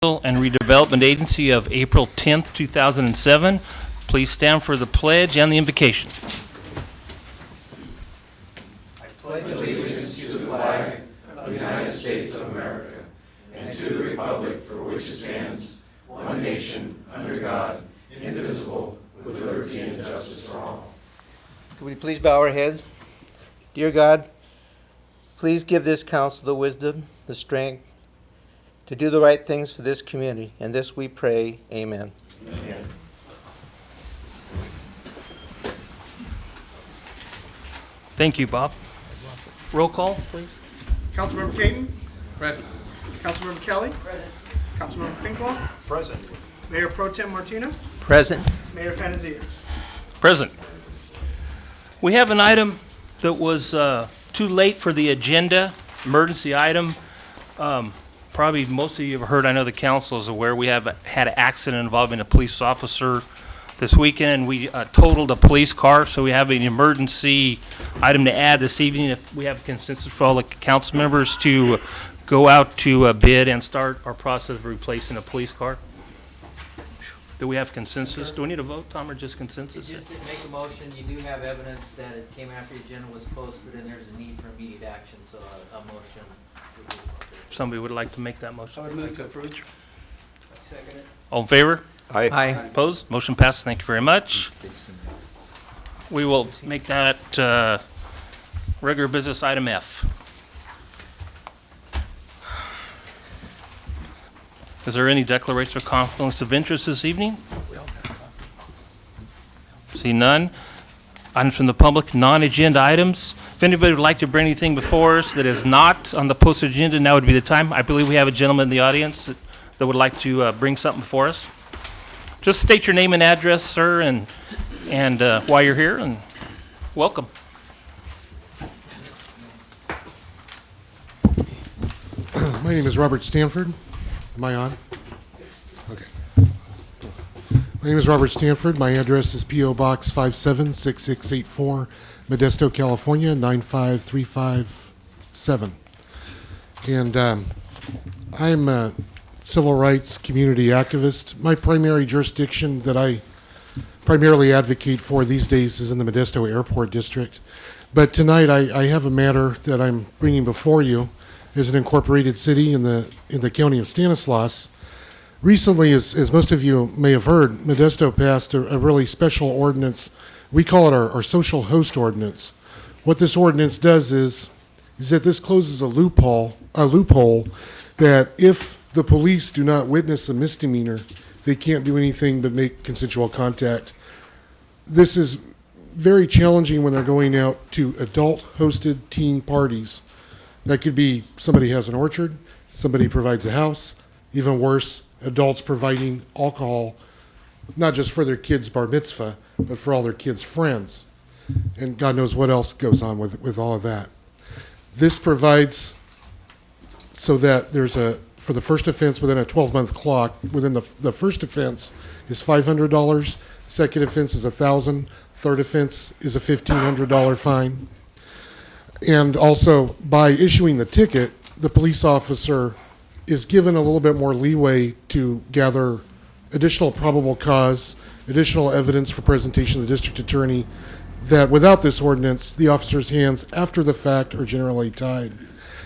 and Redevelopment Agency of April 10th, 2007. Please stand for the pledge and the invocation. I pledge allegiance to the flag of the United States of America and to the republic for which it stands, one nation, under God, indivisible, with liberty and justice for all. Could we please bow our heads? Dear God, please give this council the wisdom, the strength, to do the right things for this community. And this we pray, amen. Amen. Thank you, Bob. Roll call, please. Councilmember Caton? Present. Councilmember Kelly? Present. Councilmember Pinklaw? Present. Mayor Pro Tem Martino? Present. Mayor Fantasia? Present. We have an item that was too late for the agenda, emergency item. Probably most of you have heard, I know the council is aware, we have had an accident involving a police officer this weekend. We totaled a police car, so we have an emergency item to add this evening. If we have consensus for all the council members to go out to bid and start our process of replacing a police car. Do we have consensus? Do we need a vote, Tom, or just consensus? You just didn't make a motion. You do have evidence that it came after the agenda was posted and there's a need for immediate action, so a motion would be appropriate. Somebody would like to make that I motion? would move to approve. Second it. All in favor? Aye. Opposed? Motion passes. Thank you very much. We will make that regular business item F. Is there any declaration of conflicts of interest this evening? See none. Items from the public, non-agenda items. If anybody would like to bring anything before us that is not on the posted agenda, now would be the time. I believe we have a gentleman in the audience that would like to bring something before us. Just state your name and address, sir, and why you're here, and welcome. My name is Robert Stanford. Am I on? Okay. My name is Robert Stanford. My address is P.O. Box 576684, Modesto, California, 95357. And I'm a civil rights community activist. My primary jurisdiction that I primarily advocate for these days is in the Modesto Airport District. But tonight I have a matter that I'm bringing before you as an incorporated city in the county of Stanislaus. Recently, as most of you may have heard, Modesto passed a really special ordinance. We call it our social host ordinance. What this ordinance does is that this closes a loophole that if the police do not witness a misdemeanor, they can't do anything but make consensual contact. This is very challenging when they're going out to adult-hosted teen parties. That could be somebody has an orchard, somebody provides a house, even worse, adults providing alcohol, not just for their kids' bar mitzvah, but for all their kids' friends. And God knows what else goes on with all of that. This provides so that for the first offense within a 12-month clock, within the first offense is $500, second offense is $1,000, third offense is a $1,500 fine. And also, by issuing the ticket, the police officer is given a little bit more leeway to gather additional probable cause, additional evidence for presentation to the district attorney, that without this ordinance, the officer's hands after the fact are generally tied.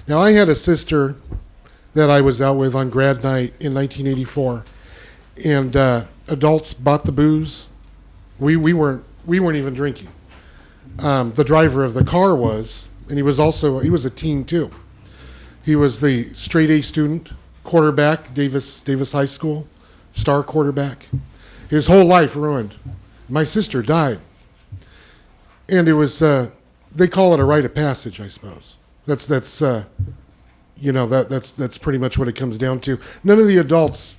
Now, I had a sister that I was out with on grad night in 1984, and adults bought the booze. We weren't even drinking. The driver of the car was, and he was a teen too. He was the straight A student, quarterback, Davis High School, star quarterback. His whole life ruined. My sister died. And it was, they call it a rite of passage, I suppose. That's pretty much what it comes down to. None of the adults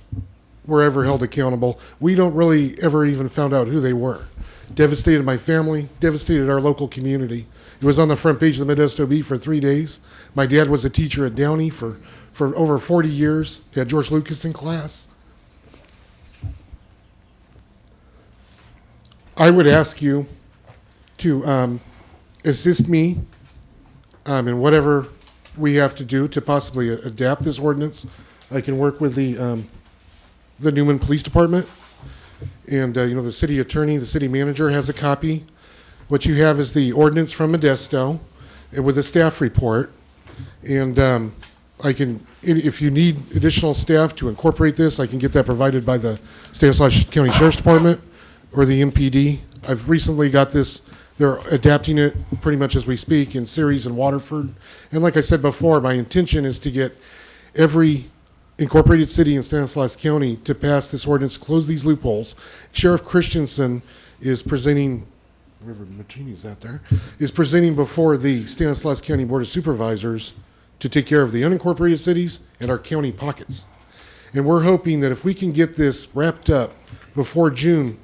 were ever held accountable. We don't really ever even found out who they were. Devastated my family, devastated our local community. It was on the front page of the Modesto Bee for 3 days. My dad was a teacher at Downey for over 40 years. He had George Lucas in class. I would ask you to assist me in whatever we have to do to possibly adapt this ordinance. I can work with the the Newman Police Department. And, the city attorney, the city manager has a copy. What you have is the ordinance from Modesto with a staff report. And if you need additional staff to incorporate this, I can get that provided by the Stanislaus County Sheriff's Department or the MPD. I've recently got this. They're adapting it pretty much as we speak in Ceres and Waterford. And like I said before, my intention is to get every incorporated city in Stanislaus County to pass this ordinance, close these loopholes. Sheriff Christensen is presenting, wherever Martini's out there, is presenting before the Stanislaus County Board of Supervisors to take care of the unincorporated cities and our county pockets. And we're hoping that if we can get this wrapped up before June,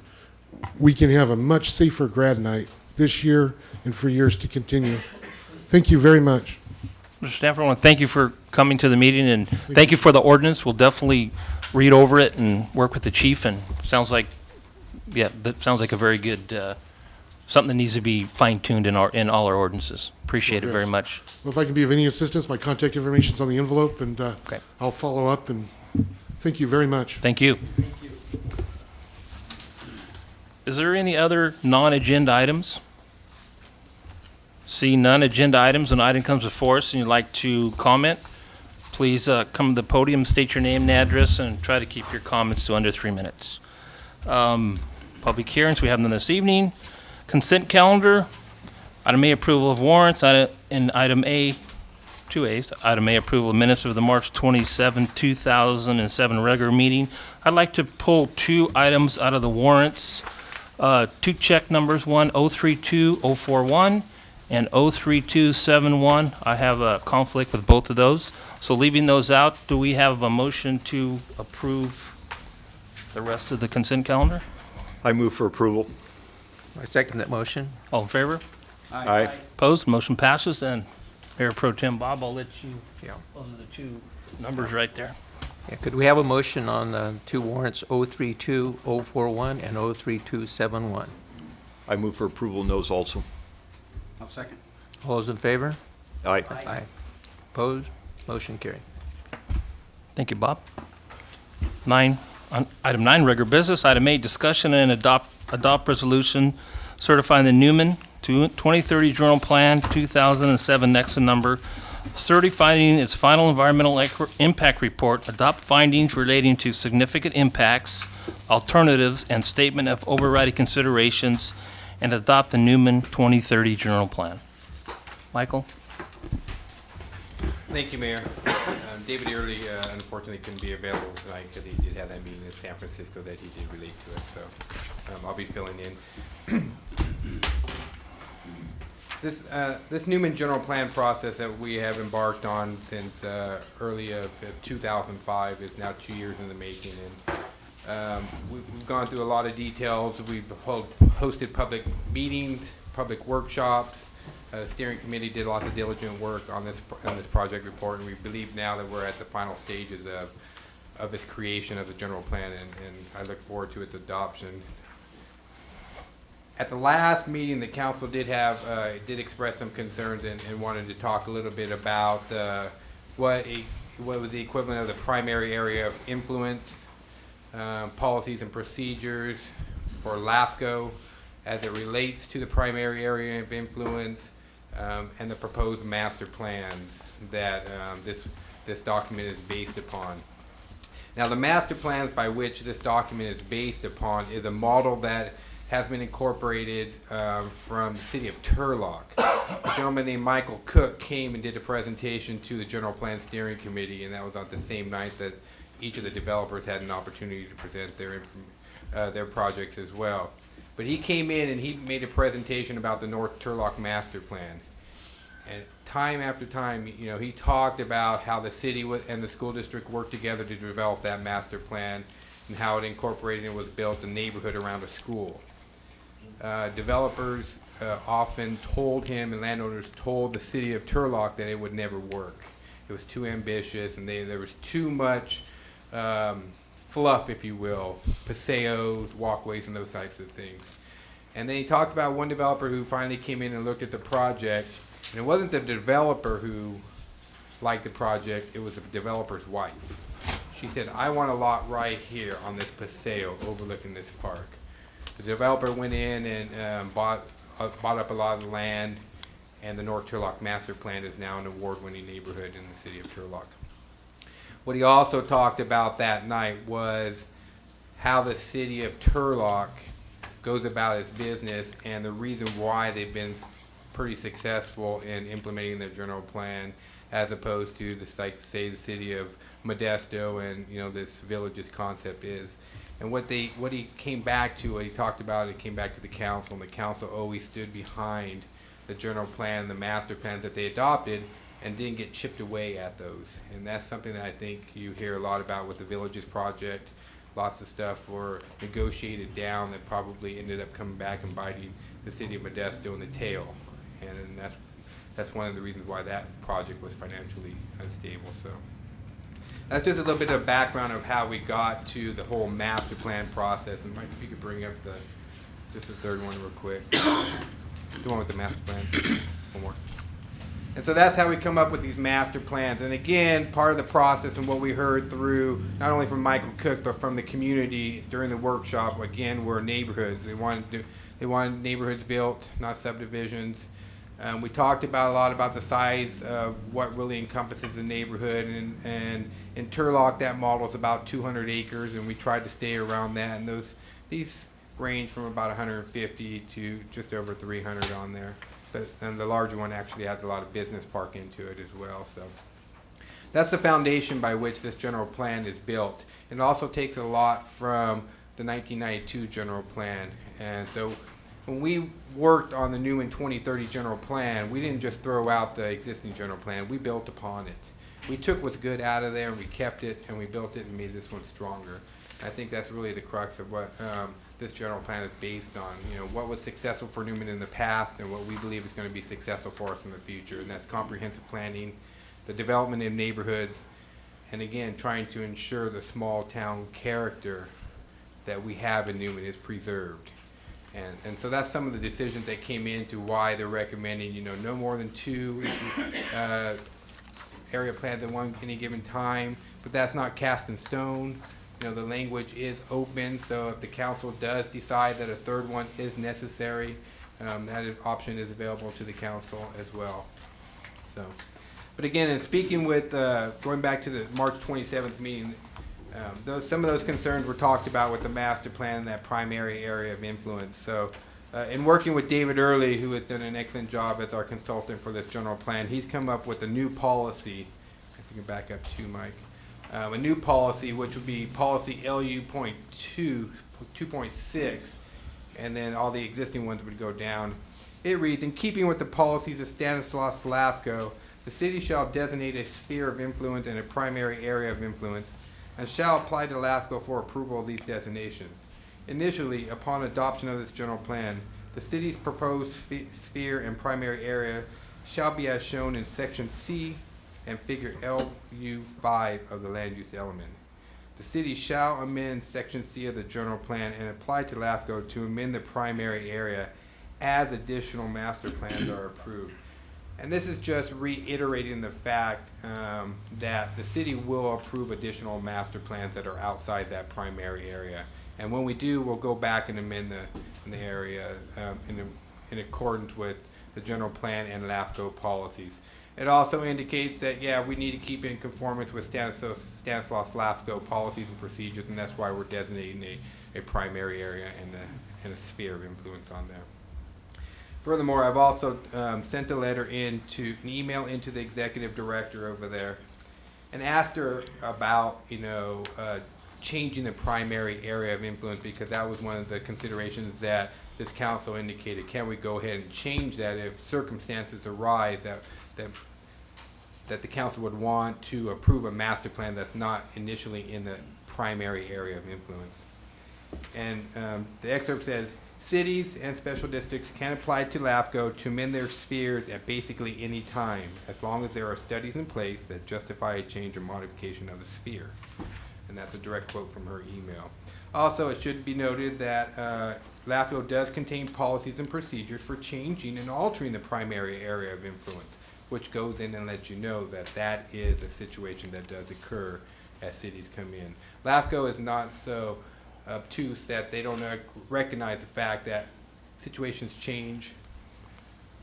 we can have a much safer grad night this year and for years to continue. Thank you very much. Mr. Stanford, I want to thank you for coming to the meeting, and thank you for the ordinance. We'll definitely read over it and work with the chief, and that sounds like a very good, something that needs to be fine-tuned in all our ordinances. Appreciate it very much. Well, if I can be of any assistance, my contact information's on the envelope, and Okay. I'll follow up, and thank you very much. Thank you. Is there any other non-agenda items? See none agenda items, an item comes before us and you'd like to comment, please come to the podium, state your name and address, and try to keep your comments to under 3 minutes. Public hearings, we have none this evening. Consent calendar, item A, approval of warrants, and item A, 2A's, item A, approval of minutes of the March 27, 2007 regular meeting. I'd like to pull 2 items out of the warrants, 2 check numbers, one 032041 and 03271. I have a conflict with both of those. So leaving those out, do we have a motion to approve the rest of the consent calendar? I move for approval. I second that motion. All in favor? Aye. Opposed? Motion passes. And Mayor Pro Tem Bob, I'll let you, Yeah. those are the 2 numbers right there. Yeah, could we have a motion on the 2 warrants, 032041 and 03271? I move for approval of those also. I'll second. All those in favor? Aye. Aye. Opposed? Motion carried. Thank you, Bob. Item 9, regular business. Item 8, discussion and adopt resolution certifying the Newman 2030 Journal Plan 2007 Nexon number, certifying its final environmental impact report, adopt findings relating to significant impacts, alternatives, and statement of overriding considerations, and adopt the Newman 2030 Journal Plan. Michael? Thank you, Mayor. David Early unfortunately couldn't be available tonight because he did have that meeting in San Francisco that he did relate to it, so I'll be filling in. This Newman General Plan process that we have embarked on since early of 2005 is now 2 years in the making, and we've gone through a lot of details. We've hosted public meetings, public workshops. The steering committee did lots of diligent work on this project report, and we believe now that we're at the final stages of its creation of the general plan, and I look forward to its adoption. At the last meeting, the council did express some concerns and wanted to talk a little bit about what was the equivalent of the primary area of influence, policies and procedures for LAFCO as it relates to the primary area of influence, and the proposed master plans that this document is based upon. Now, the master plans by which this document is based upon is a model that has been incorporated from the city of Turlock. A gentleman named Michael Cook came and did a presentation to the General Plan Steering Committee, and that was on the same night that each of the developers had an opportunity to present their projects as well. But he came in and he made a presentation about the North Turlock Master Plan. And time after time, he talked about how the city and the school district worked together to develop that master plan and how it incorporated and was built a neighborhood around a school. Developers often told him, and landowners told the city of Turlock that it would never work. It was too ambitious, and there was too much fluff, if you will, paseos, walkways, and those types of things. And then he talked about one developer who finally came in and looked at the project, and it wasn't the developer who liked the project, it was the developer's wife. She said, I want a lot right here on this paseo overlooking this park. The developer went in and bought up a lot of the land, and the North Turlock Master Plan is now an award-winning neighborhood in the city of Turlock. What he also talked about that night was how the city of Turlock goes about its business and the reason why they've been pretty successful in implementing their general plan as opposed to the city of Modesto and this village's concept is. And what he came back to, what he talked about, it came back to the council, and the council always stood behind the general plan, the master plan that they adopted, and didn't get chipped away at those. And that's something that I think you hear a lot about with the Villages project. Lots of stuff were negotiated down that probably ended up coming back and biting the city of Modesto in the tail. And that's one of the reasons why that project was financially unstable. So that's just a little bit of background of how we got to the whole master plan process. And Mike, if you could bring up just the third one real quick. The one with the master plans. One more. And so that's how we come up with these master plans. And again, part of the process and what we heard through, not only from Michael Cook, but from the community during the workshop, again, were neighborhoods. They wanted neighborhoods built, not subdivisions. We talked about a lot about the size of what really encompasses the neighborhood. And in Turlock, that model is about 200 acres, and we tried to stay around that. And these range from about 150 to just over 300 on there. And the larger one actually has a lot of business park into it as well. So that's the foundation by which this general plan is built. It also takes a lot from the 1992 general plan. And so when we worked on the Newman 2030 general plan, we didn't just throw out the existing general plan, we built upon it. We took what's good out of there and we kept it and we built it and made this one stronger. I think that's really the crux of what this general plan is based on. What was successful for Newman in the past and what we believe is going to be successful for us in the future. And that's comprehensive planning, the development of neighborhoods, and again, trying to ensure the small town character that we have in Newman is preserved. And so that's some of the decisions that came into why they're recommending, no more than 2 area plans at any given time, but that's not cast in stone. The language is open, so if the council does decide that a third one is necessary, option is available to the council as well. So, but again, in speaking with, going back to the March 27th meeting, some of those concerns were talked about with the master plan and that primary area of influence. So, in working with David Early, who has done an excellent job as our consultant for this general plan, he's come up with a new policy. If you can back up to Mike. A new policy, which would be policy LU.2, 2.6, and then all the existing ones would go down. It reads, in keeping with the policies of Stanislaus Lafko, the city shall designate a sphere of influence and a primary area of influence, and shall apply to LAFCO for approval of these designations. Initially, upon adoption of this general plan, the city's proposed sphere and primary area shall be as shown in section C and figure LU5 of the land use element. The city shall amend section C of the general plan and apply to LAFCO to amend the primary area as additional master plans are approved. And this is just reiterating the fact that the city will approve additional master plans that are outside that primary area. And when we do, we'll go back and amend the area in accordance with the general plan and LAFCO policies. It also indicates that, we need to keep in conformance with Stanislaus LAFCO policies and procedures, and that's why we're designating a primary area and a sphere of influence on there. Furthermore, I've also sent an email into the executive director over there and asked her about, changing the primary area of influence, because that was one of the considerations that this council indicated. Can we go ahead and change that if circumstances arise that the council would want to approve a master plan that's not initially in the primary area of influence? And the excerpt says, cities and special districts can apply to LAFCO to amend their spheres at basically any time, as long as there are studies in place that justify a change or modification of the sphere. And that's a direct quote from her email. Also, it should be noted that LAFCO does contain policies and procedures for changing and altering the primary area of influence, which goes in and lets you know that that is a situation that does occur as cities come in. LAFCO is not so obtuse that they don't recognize the fact that situations change.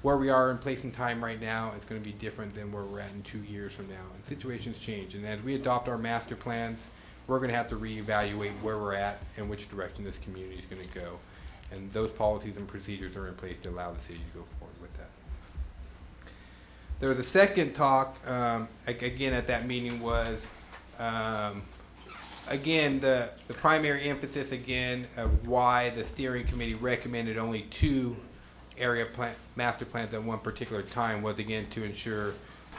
Where we are in place and time right now is going to be different than where we're at in 2 years from now. And situations change. And as we adopt our master plans, we're going to have to reevaluate where we're at and which direction this community is going to go. And those policies and procedures are in place to allow the city to go forward with that. There was a second talk, again at that meeting was, again, the primary emphasis again of why the steering committee recommended only 2 area master plans at one particular time was again to ensure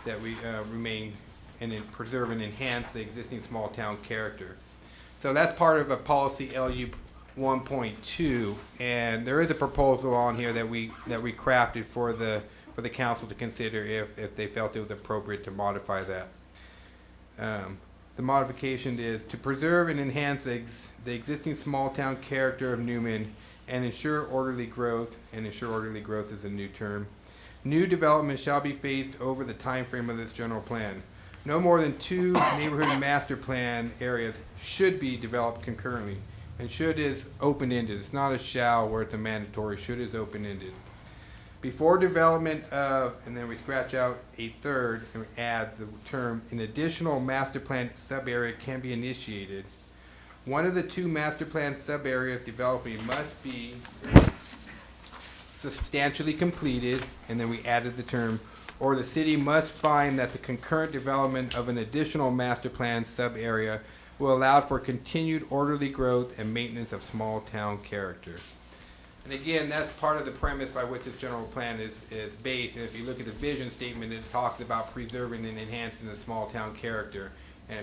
that we remain and preserve and enhance the existing small town character. So that's part of a policy LU 1.2, and there is a proposal on here that we crafted for the council to consider if they felt it was appropriate to modify that. The modification is to preserve and enhance the existing small town character of Newman and ensure orderly growth, and ensure orderly growth is a new term. New development shall be phased over the time frame of this general plan. No more than 2 neighborhood master plan areas should be developed concurrently. And should is open-ended. It's not a shall where it's a mandatory. Should is open-ended. Before development of, and then we scratch out a third and we add the term, an additional master plan sub-area can be initiated. One of the 2 master plan sub-areas developing must be substantially completed, and then we added the term, or the city must find that the concurrent development of an additional master plan sub-area will allow for continued orderly growth and maintenance of small town character. And again, that's part of the premise by which this general plan is based. And if you look at the vision statement, it talks about preserving and enhancing the small town character. And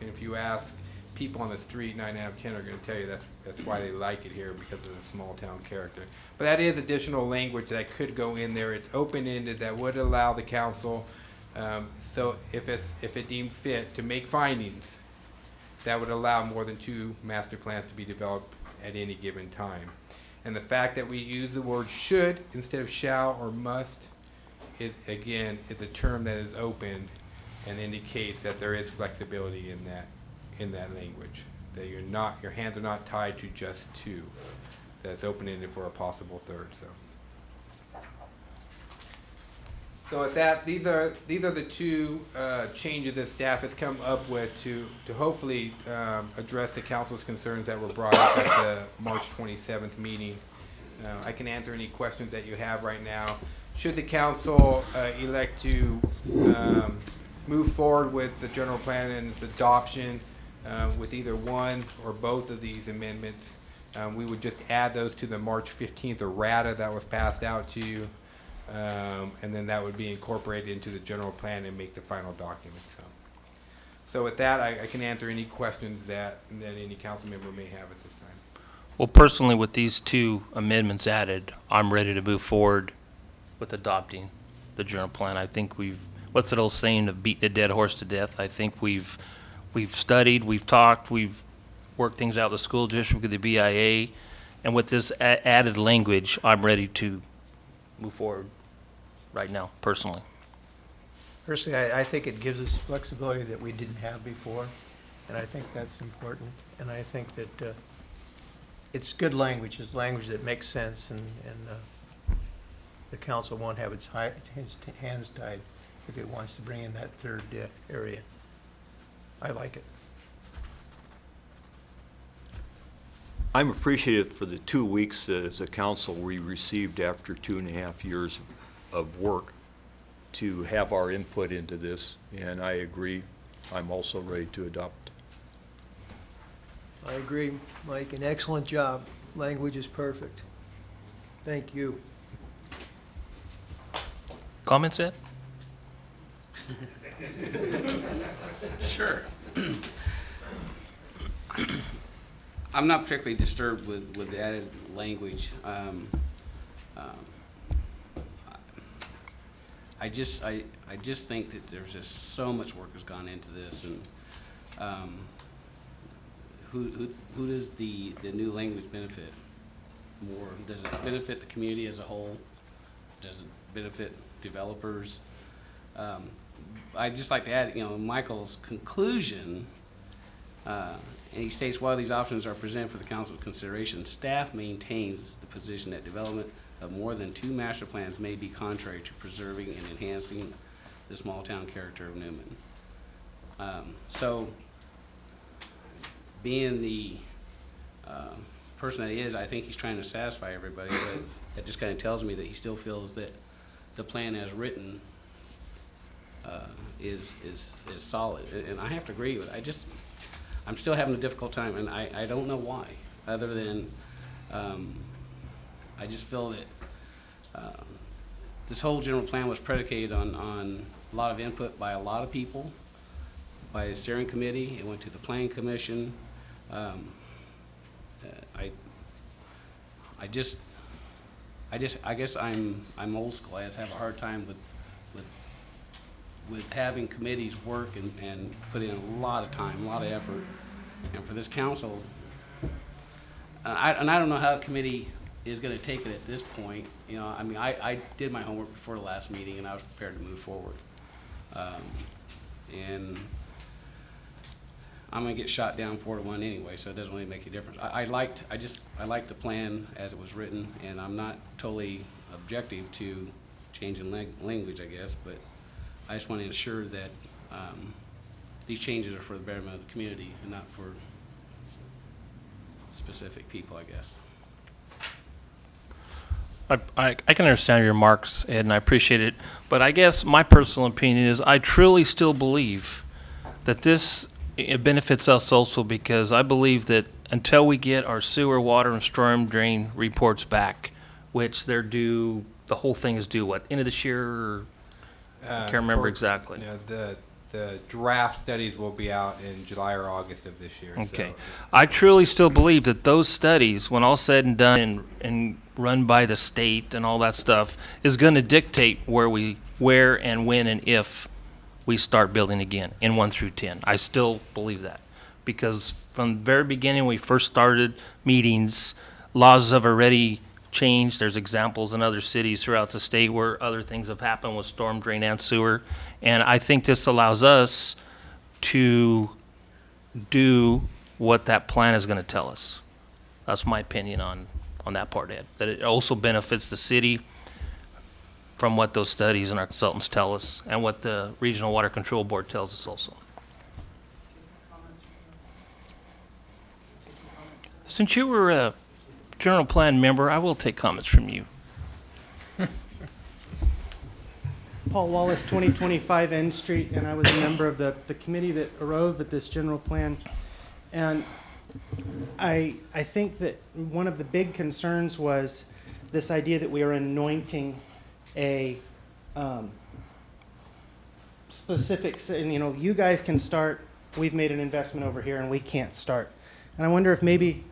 if you ask people on the street, 9 out of 10 are going to tell you that's why they like it here, because of the small town character. But that is additional language that could go in there. It's open-ended, that would allow the council, so if it deemed fit, to make findings that would allow more than 2 master plans to be developed at any given time. And the fact that we use the word should instead of shall or must is, again, it's a term that is open and indicates that there is flexibility in that language. That your hands are not tied to just 2. That's open-ended for a possible third. So with that, these are the 2 changes that staff has come up with to hopefully address the council's concerns that were brought up at the March 27th meeting. I can answer any questions that you have right now. Should the council elect to move forward with the general plan and its adoption with either one or both of these amendments, we would just add those to the March 15th errata that was passed out to you. And then that would be incorporated into the general plan and make the final document. So with that, I can answer any questions that any council member may have at this time. Well, personally, with these 2 amendments added, I'm ready to move forward with adopting the general plan. I think what's that old saying of beating a dead horse to death? I think we've studied, we've talked, we've worked things out with the school district, with the BIA, and with this added language, I'm ready to move forward right now, personally. Personally, I think it gives us flexibility that we didn't have before, and I think that's important. And I think that it's good language. It's language that makes sense, and the council won't have its hands tied if it wants to bring in that third area. I like it. I'm appreciative for the 2 weeks as a council we received after 2.5 years of work to have our input into this, and I agree. I'm also ready to adopt. I agree, Mike, an excellent job. Language is perfect. Thank you. Comments, Ed? Sure. I'm not particularly disturbed with the added language. I just think that there's just so much work has gone into this, and who does the new language benefit more? Does it benefit the community as a whole? Does it benefit developers? I'd just like to add, Michael's conclusion And he states, while these options are presented for the council's consideration, staff maintains the position that development of more than 2 master plans may be contrary to preserving and enhancing the small town character of Newman. So, being the person that he is, I think he's trying to satisfy everybody, but that just kind of tells me that he still feels that the plan as written is solid, and I have to agree with it. I'm still having a difficult time, and I don't know why, other than I just feel that this whole general plan was predicated on a lot of input by a lot of people, by the steering committee. It went to the planning commission. I guess I'm old school. I just have a hard time with having committees work and put in a lot of time, a lot of effort. And for this council, I don't know how the committee is going to take it at this point. You know, I mean, I did my homework before the last meeting, and I was prepared to move forward. And I'm going to get shot down 4-1 anyway, so it doesn't really make a difference. I liked the plan as it was written, and I'm not totally objective to changing language, I guess, but I just want to ensure that these changes are for the betterment of the community and not for specific people, I guess. I can understand your remarks, Ed, and I appreciate it. But I guess my personal opinion is I truly still believe that it benefits us also, because I believe that until we get our sewer, water, and storm drain reports back, which they're due, the whole thing is due, what, end of this year? Or I can't remember exactly. You know, the draft studies will be out in July or August of this year. Okay. So. I truly still believe that those studies, when all said and done and run by the state and all that stuff, is going to dictate where and when and if we start building again in 1 through 10. I still believe that, because from the very beginning, when we first started meetings, laws have already changed. There's examples in other cities throughout the state where other things have happened with storm drain and sewer. And I think this allows us to do what that plan is going to tell us. That's my opinion on that part, Ed. That it also benefits the city from what those studies and our consultants tell us, and what the Regional Water Control Board tells us also. Since you were a general plan member, I will take comments from you. Paul Wallace, 2025 N Street, and I was a member of the committee that arrived at this general plan. And I think that one of the big concerns was this idea that we are anointing a specific, and, you know, you guys can start, we've made an investment over here and we can't start. And I wonder if maybe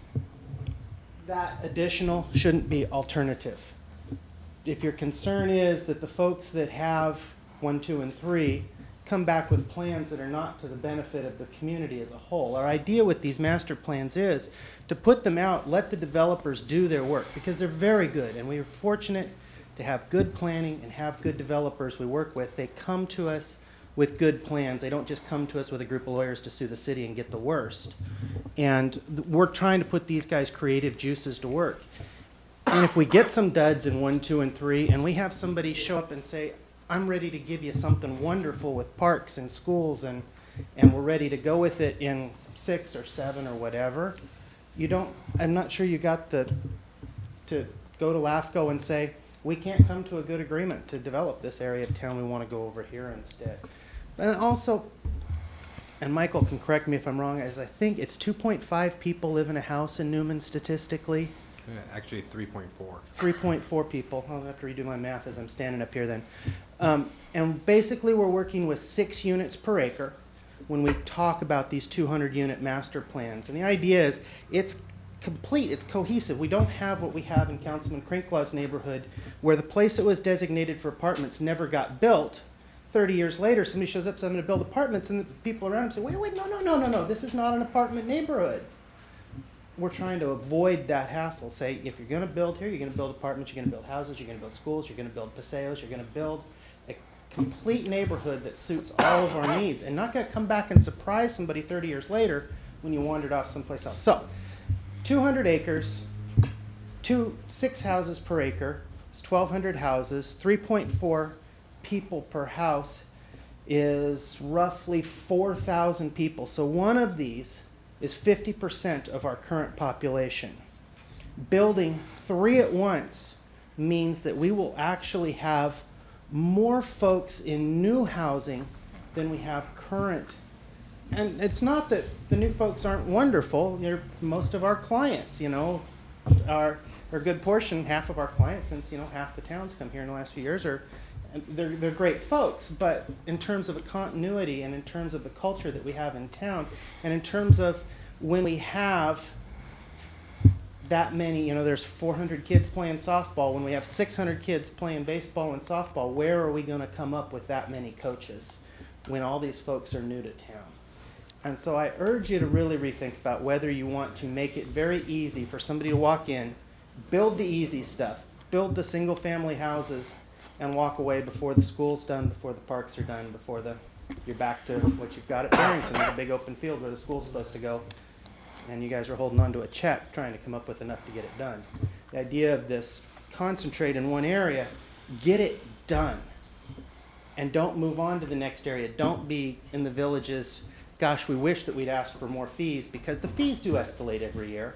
that additional shouldn't be alternative. If your concern is that the folks that have 1, 2, and 3 come back with plans that are not to the benefit of the community as a whole. Our idea with these master plans is to put them out, let the developers do their work, because they're very good, and we are fortunate to have good planning and have good developers we work with. They come to us with good plans. They don't just come to us with a group of lawyers to sue the city and get the worst. And we're trying to put these guys' creative juices to work. And if we get some duds in 1, 2, and 3, and we have somebody show up and say, I'm ready to give you something wonderful with parks and schools, and we're ready to go with it in 6 or 7 or whatever, I'm not sure you got to go to LAFCO and say, we can't come to a good agreement to develop this area of town, we want to go over here instead. And also, and Michael can correct me if I'm wrong, as I think it's 2.5 people live in a house in Newman statistically. Actually 3.4. 3.4 people. I'll have to redo my math as I'm standing up here then. And basically we're working with 6 units per acre when we talk about these 200-unit master plans. And the idea is it's complete, it's cohesive. We don't have what we have in Councilman Crinklaw's neighborhood, where the place that was designated for apartments never got built. 30 years later, somebody shows up saying, I'm going to build apartments, and the people around him say, wait, no, this is not an apartment neighborhood. We're trying to avoid that hassle. Say, if you're going to build here, you're going to build apartments, you're going to build houses, you're going to build schools, you're going to build paseos, you're going to build a complete neighborhood that suits all of our needs, and not going to come back and surprise somebody 30 years later when you wandered off someplace else. So, 200 acres, 6 houses per acre, it's 1,200 houses, 3.4 people per house is roughly 4,000 people. So one of these is 50% of our current population. Building 3 at once means that we will actually have more folks in new housing than we have current. And it's not that the new folks aren't wonderful. Most of our clients, are a good portion, half of our clients, since half the towns come here in the last few years, they're great folks. But in terms of a continuity and in terms of the culture that we have in town, and in terms of when we have that many, there's 400 kids playing softball, when we have 600 kids playing baseball and softball, where are we going to come up with that many coaches when all these folks are new to town? And so I urge you to really rethink about whether you want to make it very easy for somebody to walk in, build the easy stuff, build the single family houses, and walk away before the school's done, before the parks are done, before you're back to what you've got at Barrington, the big open field where the school's supposed to go, and you guys are holding on to a check trying to come up with enough to get it done. The idea of this, concentrate in one area, get it done, and don't move on to the next area. Don't be in the villages, gosh, we wish that we'd asked for more fees, because the fees do escalate every year.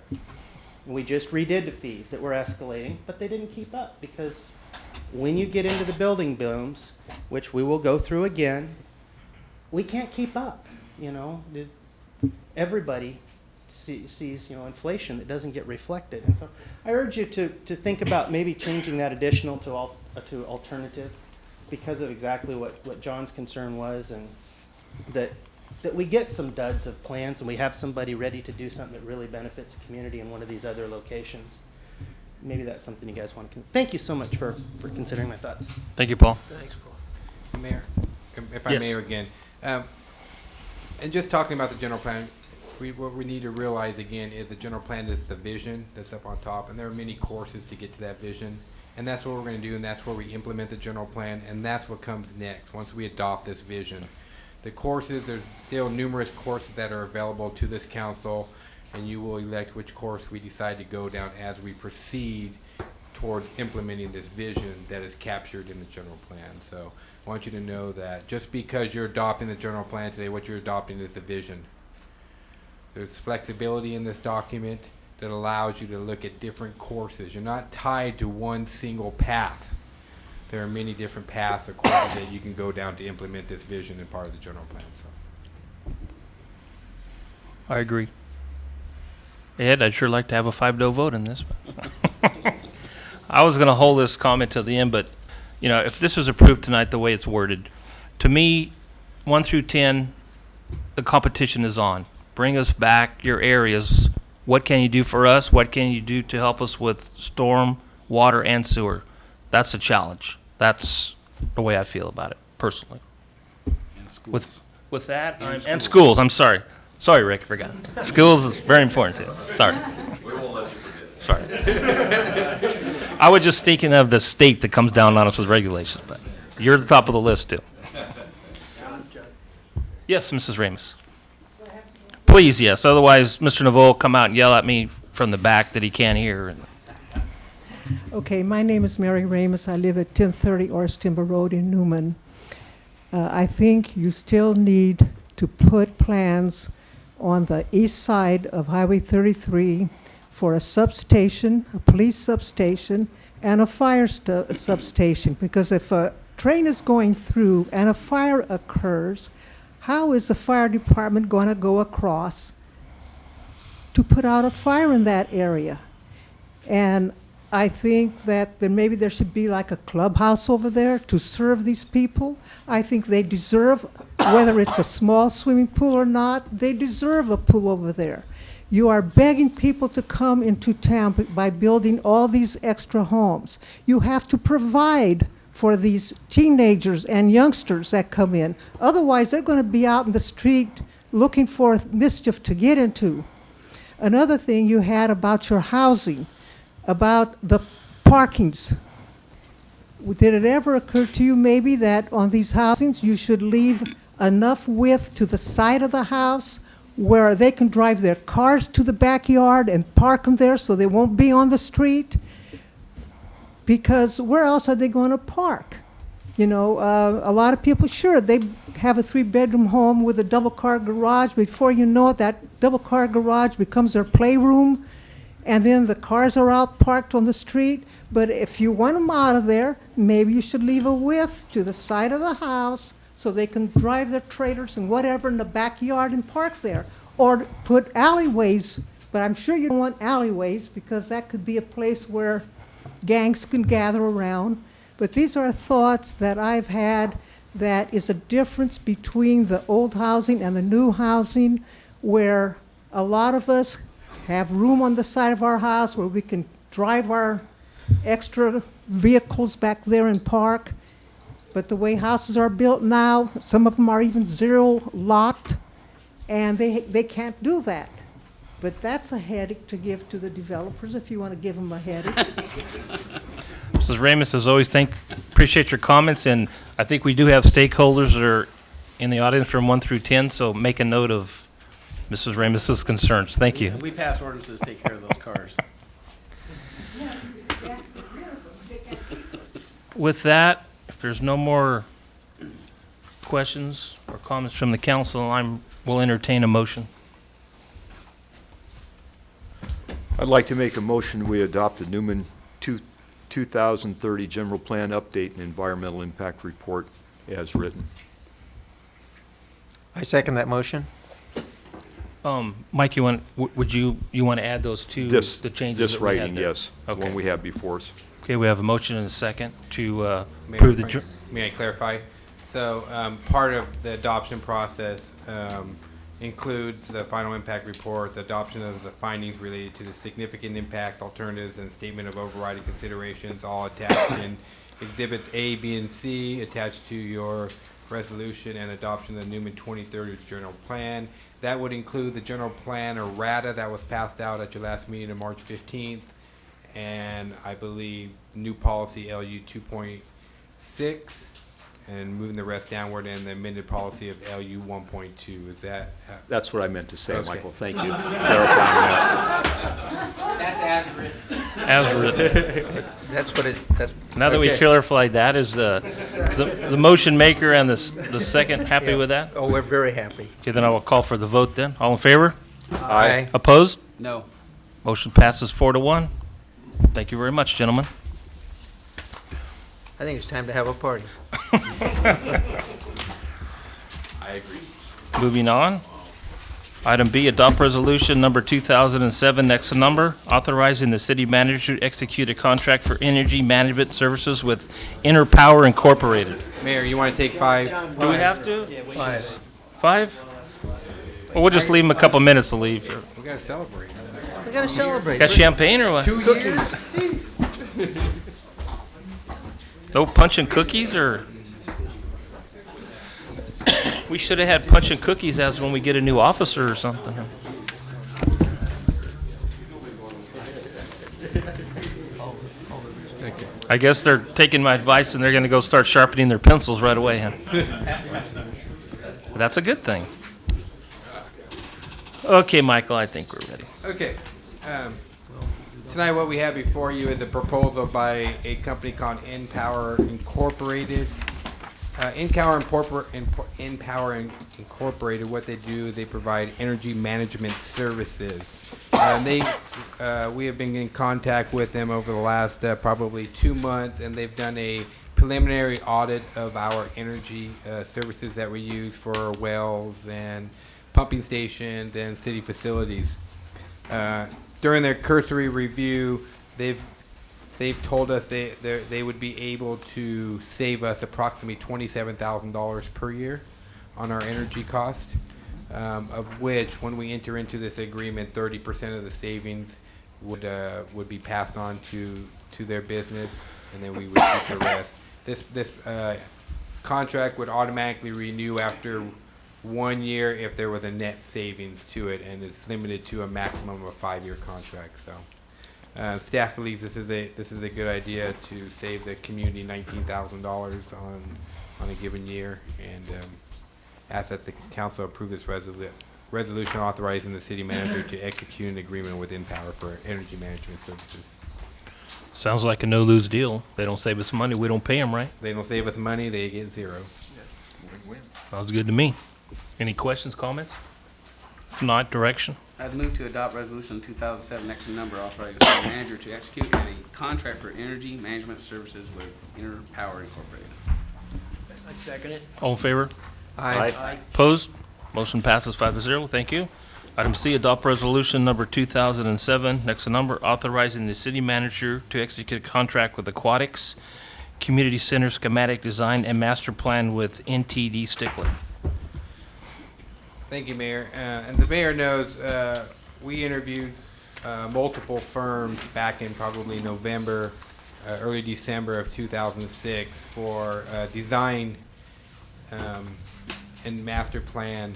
We just redid the fees that were escalating, but they didn't keep up, because when you get into the building booms, which we will go through again, we can't keep up. Everybody sees inflation that doesn't get reflected. And so I urge you to think about maybe changing that additional to alternative, because of exactly what John's concern was, and that we get some duds of plans and we have somebody ready to do something that really benefits the community in one of these other locations. Maybe that's something you guys want to thank you so much for considering my thoughts. Thank you, Paul. Thanks, Paul. Mayor, if I Yes. may again, and just talking about the general plan, what we need to realize again is the general plan is the vision that's up on top, and there are many courses to get to that vision, and that's what we're going to do, and that's where we implement the general plan, and that's what comes next once we adopt this vision. The courses, there's still numerous courses that are available to this council, and you will elect which course we decide to go down as we proceed towards implementing this vision that is captured in the general plan. So I want you to know that just because you're adopting the general plan today, what you're adopting is the vision. There's flexibility in this document that allows you to look at different courses. You're not tied to one single path. There are many different paths or courses that you can go down to implement this vision and part of the general plan. So. I agree. Ed, I'd sure like to have a 5-0 vote in this. I was going to hold this comment till the end, but if this was approved tonight the way it's worded, to me, 1 through 10, the competition is on. Bring us back your areas. What can you do for us? What can you do to help us with storm, water, and sewer? That's a challenge. That's the way I feel about it, personally. And schools. With that, And schools. I'm sorry. Sorry, Rick, I forgot. Schools is very important to you. Sorry. We won't let you forget. Sorry. I was just thinking of the state that comes down on us with regulations, but you're at the top of the list, too. Yes, Mrs. Ramus. Please, yes. Otherwise, Mr. Naveau will come out and yell at me from the back that he can't hear. Okay, my name is Mary Ramus. I live at 1030 Orris Timber Road in Newman. I think you still need to put plans on the east side of Highway 33 for a substation, a police substation, and a fire substation. Because if a train is going through and a fire occurs, how is the fire department going to go across to put out a fire in that area? And I think that then maybe there should be like a clubhouse over there to serve these people. I think they deserve, whether it's a small swimming pool or not, they deserve a pool over there. You are begging people to come into town by building all these extra homes. You have to provide for these teenagers and youngsters that come in. Otherwise, they're going to be out in the street looking for mischief to get into. Another thing you had about your housing, about the parkings. Did it ever occur to you maybe that on these housings you should leave enough width to the side of the house where they can drive their cars to the backyard and park them there so they won't be on the street. Because where else are they going to park? You know, a lot of people, sure, they have a 3-bedroom home with a double-car garage. Before you know it, that double-car garage becomes their playroom, and then the cars are out parked on the street. But if you want them out of there, maybe you should leave a width to the side of the house so they can drive their trailers and whatever in the backyard and park there. Or put alleyways, but I'm sure you don't want alleyways because that could be a place where gangs can gather around. But these are thoughts that I've had, that is a difference between the old housing and the new housing, where a lot of us have room on the side of our house where we can drive our extra vehicles back there and park. But the way houses are built now, some of them are even zero lot, and they can't do that. But that's a headache to give to the developers if you want to give them a headache. Mrs. Ramus, as always, appreciate your comments, and I think we do have stakeholders that are in the audience from 1 through 10, so make a note of Mrs. Ramus's concerns. Thank you. We pass ordinances, take care of those cars. With that, if there's no more questions or comments from the council, we'll entertain a motion. I'd like to make a motion, we adopt the Newman 2030 General Plan Update and Environmental Impact Report as written. I second that motion. Mike, you want to add those to the changes This that we had writing, there? yes, the Okay. one we have before us. Okay, we have a motion and a second to Mayor, approve the. Frank, may I clarify? So part of the adoption process includes the final impact report, the adoption of the findings related to the significant impact alternatives, and statement of overriding considerations, all attached in exhibits A, B, and C, attached to your resolution, and adoption of the Newman 2030 general plan. That would include the general plan errata that was passed out at your last meeting on March 15th, and I believe new policy LU 2.6, and moving the rest downward, and the amended policy of LU 1.2. Is that? That's what I meant to say, Okay. Michael. Thank you for clarifying that. That's as written. As written. That's Now that we Okay. clarified that, is the motion maker and the second happy Yeah. with that? oh, we're very happy. Okay, then I will call for the vote then. All in favor? Aye. Opposed? No. Motion passes 4-1. Thank you very much, gentlemen. I think it's time to have a party. Moving on. Item B, adopt resolution number 2007, next to number, authorizing the city manager to execute a contract for energy management services with Interpower Incorporated. Mayor, you want to take 5? Do we have to? Five. 5? Well, we'll just leave them a couple minutes to leave. We got to celebrate. We gotta celebrate. Got champagne or what? 2 years? No punch and cookies, or? We should have had punch and cookies as when we get a new officer or something. I guess they're taking my advice and they're gonna go start sharpening their pencils right away, huh? That's a good thing. Okay, Michael, I think we're ready. Okay. Tonight, what we have before you is a proposal by a company called InPower Incorporated. InPower Incorporated, what they do is they provide energy management services. We have been in contact with them over the last probably 2 months, and they've done a preliminary audit of our energy services that we use for wells and pumping stations and city facilities. During their cursory review, they've told us they would be able to save us approximately $27,000 per year on our energy cost, of which, when we enter into this agreement, 30% of the savings would be passed on to their business, and then we would keep the rest. This contract would automatically renew after 1 year if there was a net savings to it, and it's limited to a maximum of a 5-year contract. So. Staff believes this is a good idea to save the community $19,000 on a given year, and ask that the council approve this resolution authorizing the city manager to execute an agreement with Empower for energy management services. Sounds like a no-lose deal. They don't save us money, we don't pay them, right? They don't save us money, they get zero. Sounds good to me. Any questions, comments? If not, direction? I'd move to adopt resolution 2007, action number authorizing the city manager to execute a contract for energy management services with Interpower Incorporated. I second it. All in favor? Aye. Opposed? Motion passes 5-0. Thank you. Item C, adopt resolution number 2007, next to number, authorizing the city manager to execute a contract with Aquatics Community Center schematic design and master plan with NTD Stickler. Thank you, Mayor. And the mayor knows, we interviewed multiple firms back in probably November, early December of 2006 for design and master plan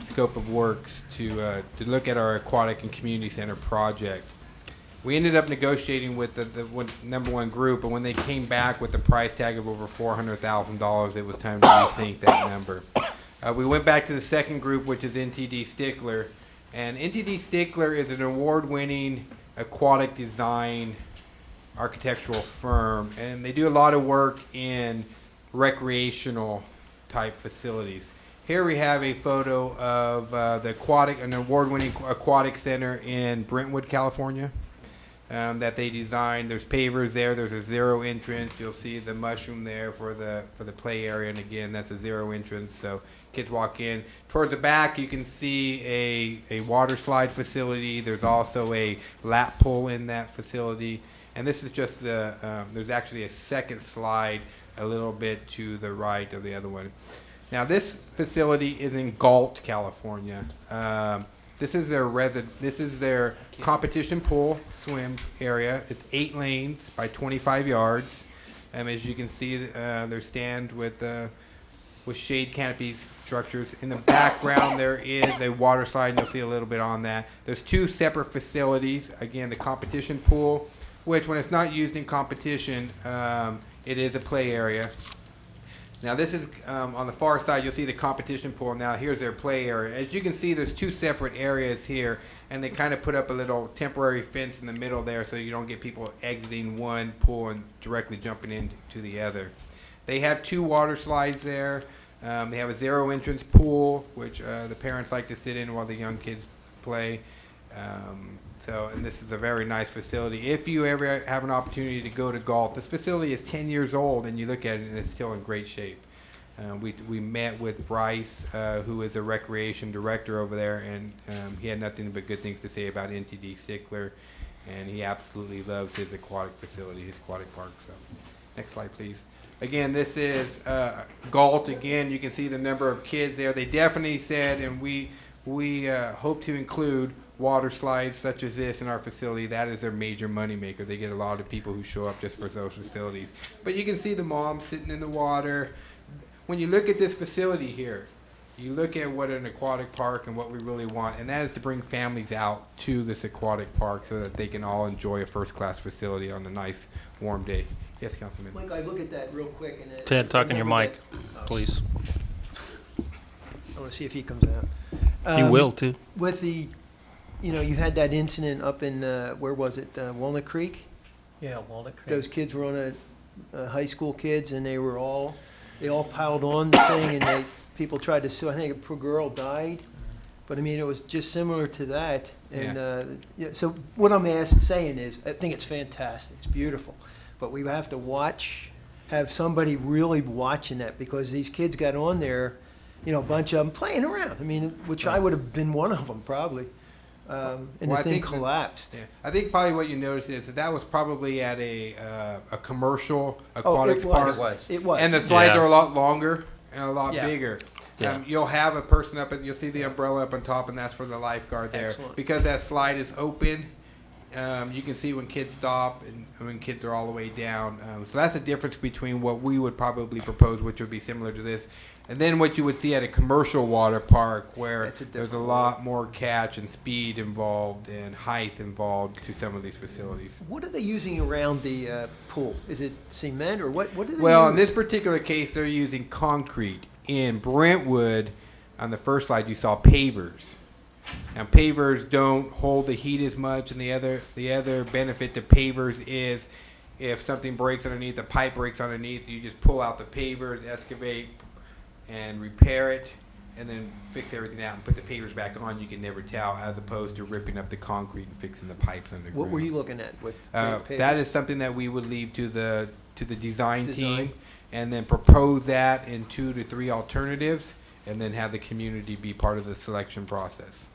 scope of works to look at our aquatic and community center project. We ended up negotiating with the number one group, and when they came back with the price tag of over $400,000, it was time to rethink that number. We went back to the second group, which is NTD Stickler, and NTD Stickler is an award-winning aquatic design architectural firm, and they do a lot of work in recreational type facilities. Here we have a photo of an award-winning aquatic center in Brentwood, California, that they designed. There's pavers there. There's a zero entrance. You'll see the mushroom there for the play area, and again, that's a zero entrance. So kids walk in. Towards the back, you can see a water slide facility. There's also a lap pool in that facility, and this is just there's actually a second slide a little bit to the right of the other one. Now, this facility is in Galt, California. This is their competition pool swim area. It's 8 lanes by 25 yards. As you can see, their stand with shade canopies structures. In the background, there is a water slide, and you'll see a little bit on that. There's 2 separate facilities. Again, the competition pool, which when it's not used in competition, it is a play area. Now this is, on the far side, you'll see the competition pool. Now here's their play area. As you can see, there's 2 separate areas here, and they kind of put up a little temporary fence in the middle there so you don't get people exiting one pool and directly jumping into the other. They have 2 water slides there. They have a zero entrance pool, which the parents like to sit in while the young kids play. And this is a very nice facility. If you ever have an opportunity to go to Galt, this facility is 10 years old, and you look at it and it's still in great shape. We met with Bryce, who is a recreation director over there, and he had nothing but good things to say about NTD Stickler, and he absolutely loves his aquatic facility, his aquatic park. So, next slide, please. Again, this is Galt. Again, you can see the number of kids there. They definitely said, and we hope to include water slides such as this in our facility. That is their major moneymaker. They get a lot of people who show up just for those facilities. But you can see the moms sitting in the water. When you look at this facility here, you look at what an aquatic park and what we really want, and that is to bring families out to this aquatic park so that they can all enjoy a first-class facility on a nice, warm day. Yes, Councilman. Mike, I look at that real quick. And Ted, talk in your remember mic, that- please. I want to see if he comes out. He will, too. With the, you had that incident up in, where was it, Walnut Creek? Yeah, Walnut Creek. Those kids were on high school kids, and they all piled on the thing, and people tried to sue. I think a poor girl died. But I mean, it was just similar to that. And so what I'm saying is, I think it's fantastic. It's beautiful. But we have to have somebody really watching that, because these kids got on there, a bunch of them playing around. I mean, which I would have been one of them probably. And the thing collapsed. I think probably what you noticed is that was probably at a commercial aquatic park. It was. And the slides are a lot longer and a lot bigger. Yeah. You'll have a person up, and you'll see the umbrella up on top, and that's for the lifeguard there. Excellent. Because that slide is open, you can see when kids stop and when kids are all the way down. So that's the difference between what we would probably propose, which would be similar to this, and then what you would see at a commercial water park, where there's a lot more catch and speed involved and height involved to some of these facilities. What are they using around the pool? Is it cement, or what do they Well, use? in this particular case, they're using concrete. In Brentwood, on the first slide, you saw pavers. Now, pavers don't hold the heat as much, and the other benefit to pavers is if something breaks underneath, a pipe breaks underneath, you just pull out the pavers, excavate, and repair it, and then fix everything out and put the pavers back on. You can never tell, as opposed to ripping up the concrete and fixing the pipes underground. What were you looking at with That is something that we would leave to the design Design. team, and then propose that in 2 to 3 alternatives, and then have the community be part of the selection process.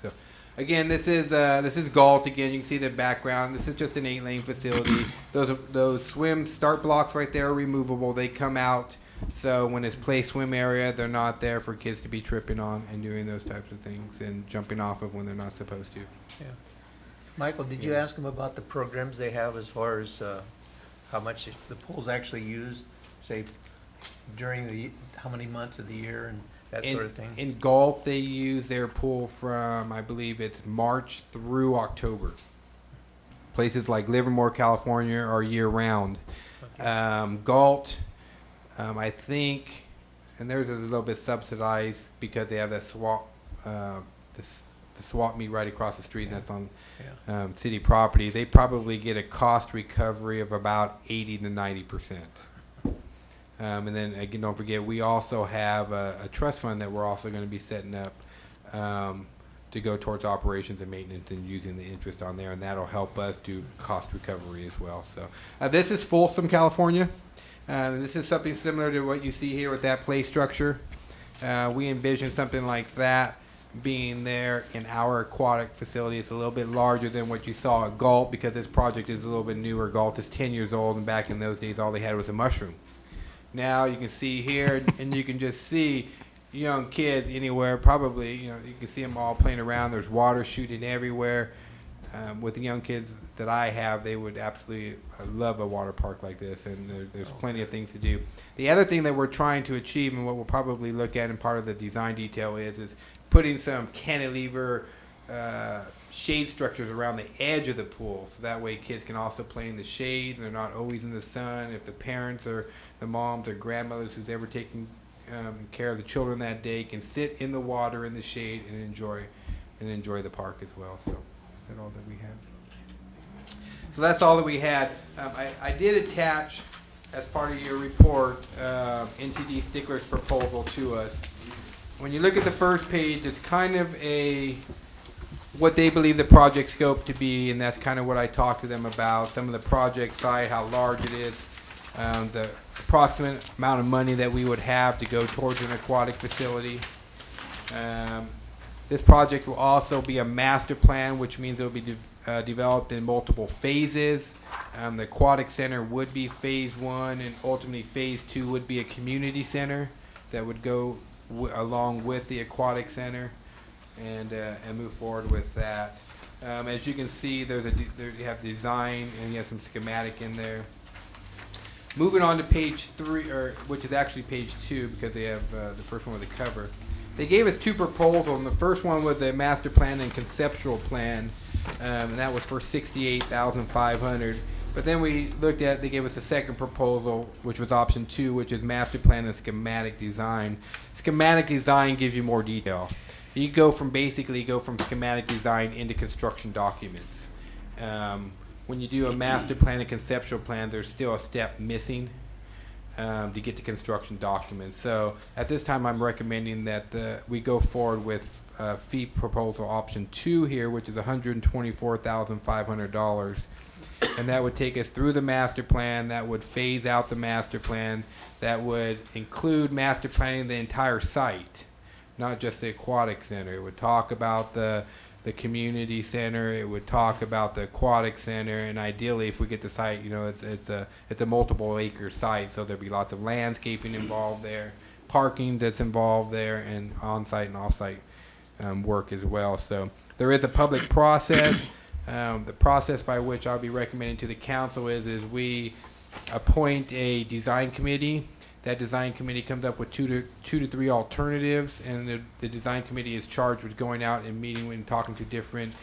So, again, this is Galt. Again, you can see the background. This is just an 8-lane facility. Those swim start blocks right there are removable. They come out. So when it's play swim area, they're not there for kids to be tripping on and doing those types of things and jumping off of when they're not supposed to. Yeah. Michael, did you ask them about the programs they have as far as how much the pool's actually used, say, during how many months of the year and that sort of thing? In Galt, they use their pool from, I believe it's March through October. Places like Livermore, California are year-round. Okay. Galt, I think, and theirs is a little bit subsidized because they have that swap, the swap meet right across the street, and that's on city property. They probably get a cost recovery of about 80 to 90%. And then again, don't forget, we also have a trust fund that we're also going to be setting up to go towards operations and maintenance and using the interest on there, and that'll help us do cost recovery as well. So this is Folsom, California. This is something similar to what you see here with that play structure. We envision something like that being there in our aquatic facility. It's a little bit larger than what you saw at Galt because this project is a little bit newer. Galt is 10 years old, and back in those days all they had was a mushroom. Now you can see here, and you can just see young kids anywhere, probably, you can see them all playing around. There's water shooting everywhere. With the young kids that I have, they would absolutely love a water park like this, and there's plenty of things to do. The other thing that we're trying to achieve, and what we'll probably look at in part of the design detail, is putting some cantilever shade structures around the edge of the pool, so that way kids can also play in the shade, and they're not always in the sun. If the parents or the moms or grandmothers who's ever taking care of the children that day can sit in the water in the shade and enjoy the park as well. So that's all that we had. So that's all that we had. I did attach, as part of your report, NTD Stickler's proposal to us. When you look at the first page, it's kind of what they believe the project scope to be, and that's kind of what I talked to them about. Some of the project side, how large it is, the approximate amount of money that we would have to go towards an aquatic facility. This project will also be a master plan, which means it will be developed in multiple phases. The Aquatic Center would be phase 1, and ultimately phase 2 would be a community center that would go along with the Aquatic Center and move forward with that. As you can see, there you have design, and you have some schematic in there. Moving on to page 3, which is actually page 2, because they have the first one with the cover. They gave us 2 proposals, and the first one was a master plan and conceptual plan, and that was for $68,500. But then we looked at, they gave us a second proposal, which was option 2, which is master plan and schematic design. Schematic design gives you more detail. You go from schematic design into construction documents. When you do a master plan and conceptual plan, there's still a step missing to get to construction documents. So at this time, I'm recommending that we go forward with fee proposal option 2 here, which is $124,500. And that would take us through the master plan. That would phase out the master plan. That would include master planning the entire site, not just the aquatic center. It would talk about the community center. It would talk about the aquatic center, and ideally, if we get the site, it's a multiple acre site, so there'd be lots of landscaping involved there, parking that's involved there, and on-site and off-site work as well. So there is a public process. The process by which I'll be recommending to the council is we appoint a design committee. That design committee comes up with 2 to 3 alternatives, and the design committee is charged with going out and meeting and talking to different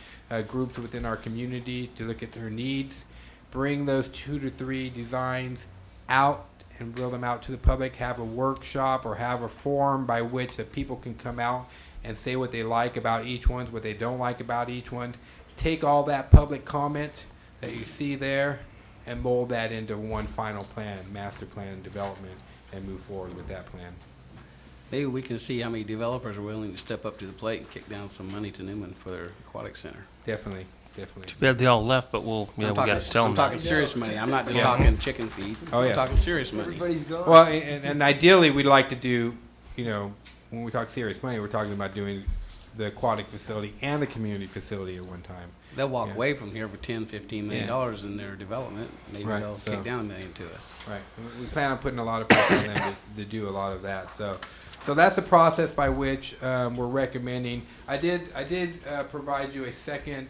groups within our community to look at their needs, bring those 2 to 3 designs out and roll them out to the public, have a workshop or have a forum by which the people can come out and say what they like about each one, what they don't like about each one. Take all that public comment that you see there and mold that into one final plan, master plan development, and move forward with that plan. Maybe we can see how many developers are willing to step up to the plate and kick down some money to Newman for their aquatic center. Definitely, definitely. Too bad they all left, but we got to tell I'm them talking that. serious money. I'm not just Yeah. talking chicken feed. Oh, yeah. I'm talking serious money. Everybody's gone. Well, and ideally, we'd like to do, you know, when we talk serious money, we're talking about doing the aquatic facility and the community facility at one time. They'll walk Yeah. away from here for $10, $15 million in their development. Maybe Right, they'll so- kick down $1 million to us. Right. We plan on putting a lot of pressure on them to do a lot of that. So that's the process by which we're recommending. I did provide you a second.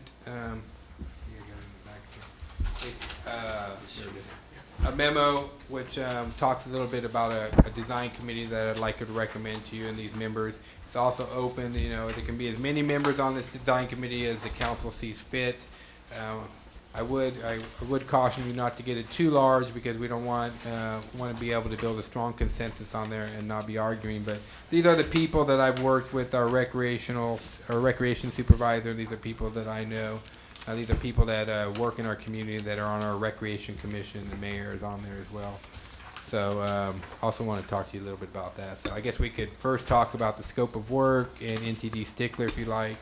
A memo which talks a little bit about a design committee that I'd like to recommend to you and these members. It's also open, you know, there can be as many members on this design committee as the council sees fit. I would caution you not to get it too large because we don't want to be able to build a strong consensus on there and not be arguing. But these are the people that I've worked with, our recreation supervisor. These are people that I know. These are people that work in our community that are on our recreation commission. The mayor is on there as well. So also want to talk to you a little bit about that. So I guess we could first talk about the scope of work and NTD stickler if you like.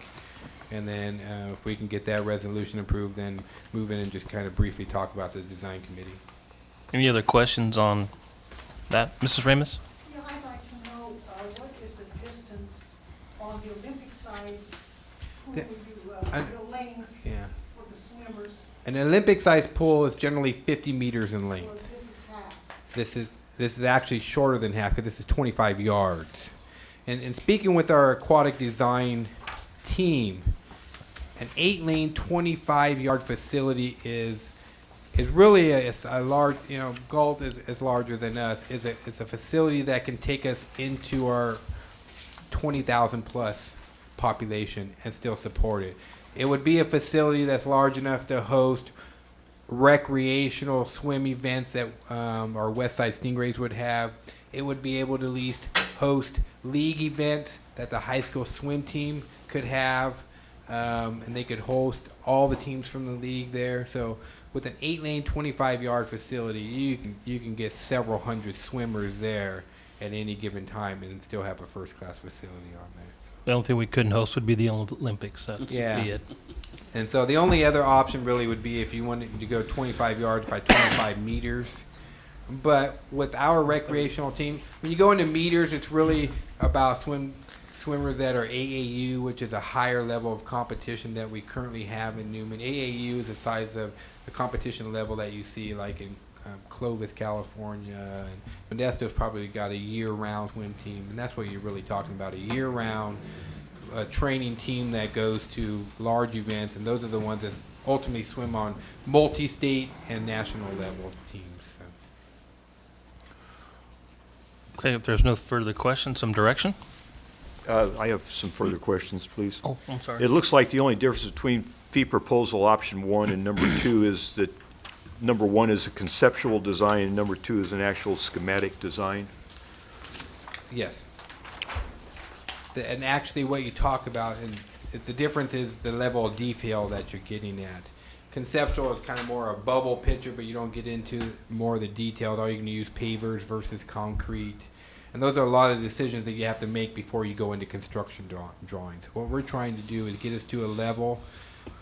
And then if we can get that resolution approved, then move in and just kind of briefly talk about the design committee. Any other questions on that? Mrs. Ramus? Yeah, I'd like to know, what is the distance on the Olympic size pool The- the lanes Yeah. for the swimmers? An Olympic-sized pool is generally 50 meters in length. Well, this is half. This is actually shorter than half because this is 25 yards. And speaking with our aquatic design team, an 8-lane, 25-yard facility is really a large. You know, Galt is larger than us. It's a facility that can take us into our 20,000 plus population and still support it. It would be a facility that's large enough to host recreational swim events that our West Side Stingrays would have. It would be able to at least host league events that the high school swim team could have, and they could host all the teams from the league there. So with an 8-lane, 25-yard facility, you can get several hundred swimmers there at any given time and still have a first-class facility on there. The only thing we couldn't host would be the Olympics. That'd be it. And so the only other option really would be if you wanted to go 25 yards by 25 meters. But with our recreational team, when you go into meters, it's really about swimmers that are AAU, which is a higher level of competition that we currently have in Newman. AAU is the size of the competition level that you see like in Clovis, California, and Modesto's probably got a year-round swim team, and that's what you're really talking about, a year-round training team that goes to large events, and those are the ones that ultimately swim on multi-state and national level teams. So. Okay, if there's no further questions, some direction? I have some further questions, please. Oh, I'm sorry. It looks like the only difference between fee proposal option 1 and number 2 is that number 1 is a conceptual design and number 2 is an actual schematic design. Yes. And actually what you talk about, and the difference is the level of detail that you're getting at. Conceptual is kind of more a bubble picture, but you don't get into more of the detail. Are you going to use pavers versus concrete? And those are a lot of decisions that you have to make before you go into construction drawings. What we're trying to do is get us to a level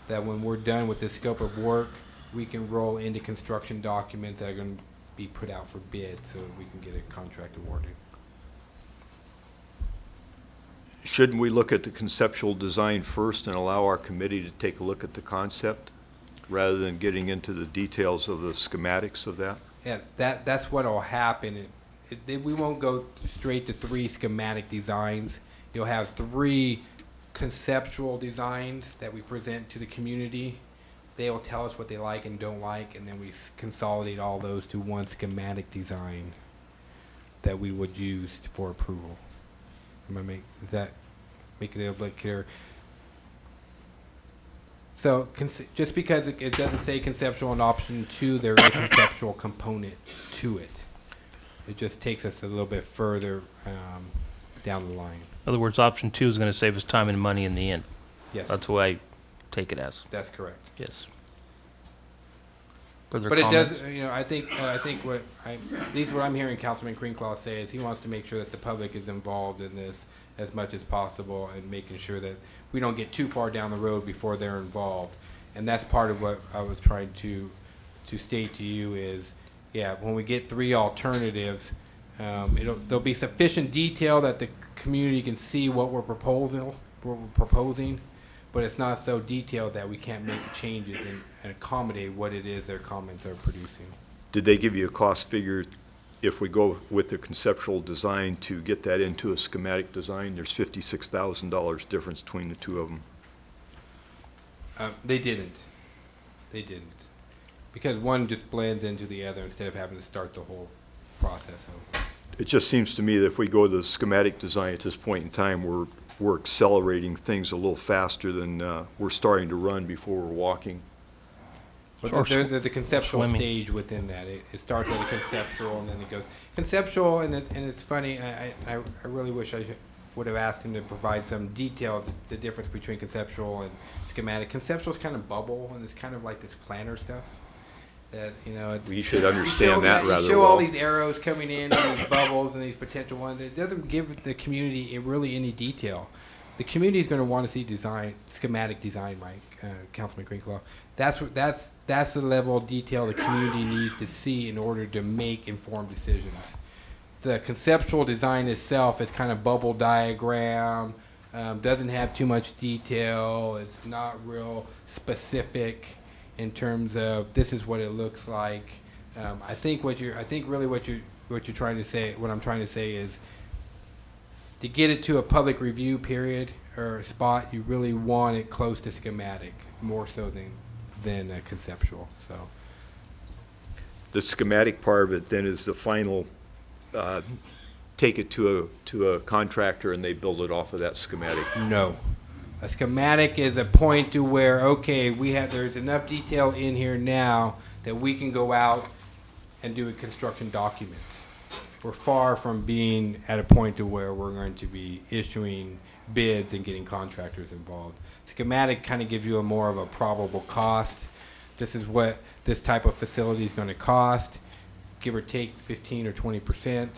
that when we're done with the scope of work, we can roll into construction documents that are going to be put out for bid so we can get a contract awarded. Shouldn't we look at the conceptual design first and allow our committee to take a look at the concept rather than getting into the details of the schematics of that? Yeah, that's what will happen. We won't go straight to 3 schematic designs. You'll have 3 conceptual designs that we present to the community. They will tell us what they like and don't like, and then we consolidate all those to one schematic design that we would use for approval. Does that make it a little bit clearer? So just because it doesn't say conceptual in option 2, there is a conceptual component to it. It just takes us a little bit further down the line. In other words, option 2 is going to save us time and money in the end. Yes, That's the way I take it as. that's correct. Yes. Further But it comments? does, I think at least what I'm hearing Councilman Greenclaw say is he wants to make sure that the public is involved in this as much as possible and making sure that we don't get too far down the road before they're involved. And that's part of what I was trying to state to you is, yeah, when we get 3 alternatives, there'll be sufficient detail that the community can see what we're proposing, but it's not so detailed that we can't make changes and accommodate what it is their comments are producing. Did they give you a cost figure if we go with the conceptual design to get that into a schematic design? There's $56,000 difference between the two of them. They didn't. Because one just blends into the other instead of having to start the whole process over. It just seems to me that if we go to the schematic design at this point in time, we're accelerating things a little faster than we're starting to run before we're walking. But Or there's a conceptual swimming. stage within that. It starts at a conceptual and then it goes conceptual, and it's funny. I really wish I would have asked him to provide some detail the difference between conceptual and schematic. Conceptual is kind of bubble, and it's kind of like this planner stuff. That it's, We should understand that rather you show well. all these arrows coming in and these bubbles and these potential ones. It doesn't give the community really any detail. The community is going to want to see schematic design, Councilman Greenclaw. That's the level of detail the community needs to see in order to make informed decisions. The conceptual design itself is kind of bubble diagram, doesn't have too much detail. It's not real specific in terms of this is what it looks like. I think what I'm trying to say is to get it to a public review period or a spot, you really want it close to schematic more so than conceptual. So The schematic part of it then is the final, take it to a contractor and they build it off of that schematic. no. A schematic is a point to where, okay, there's enough detail in here now that we can go out and do a construction documents. We're far from being at a point to where we're going to be issuing bids and getting contractors involved. Schematic kind of gives you a more of a probable cost. This is what this type of facility is going to cost, give or take 15 or 20%.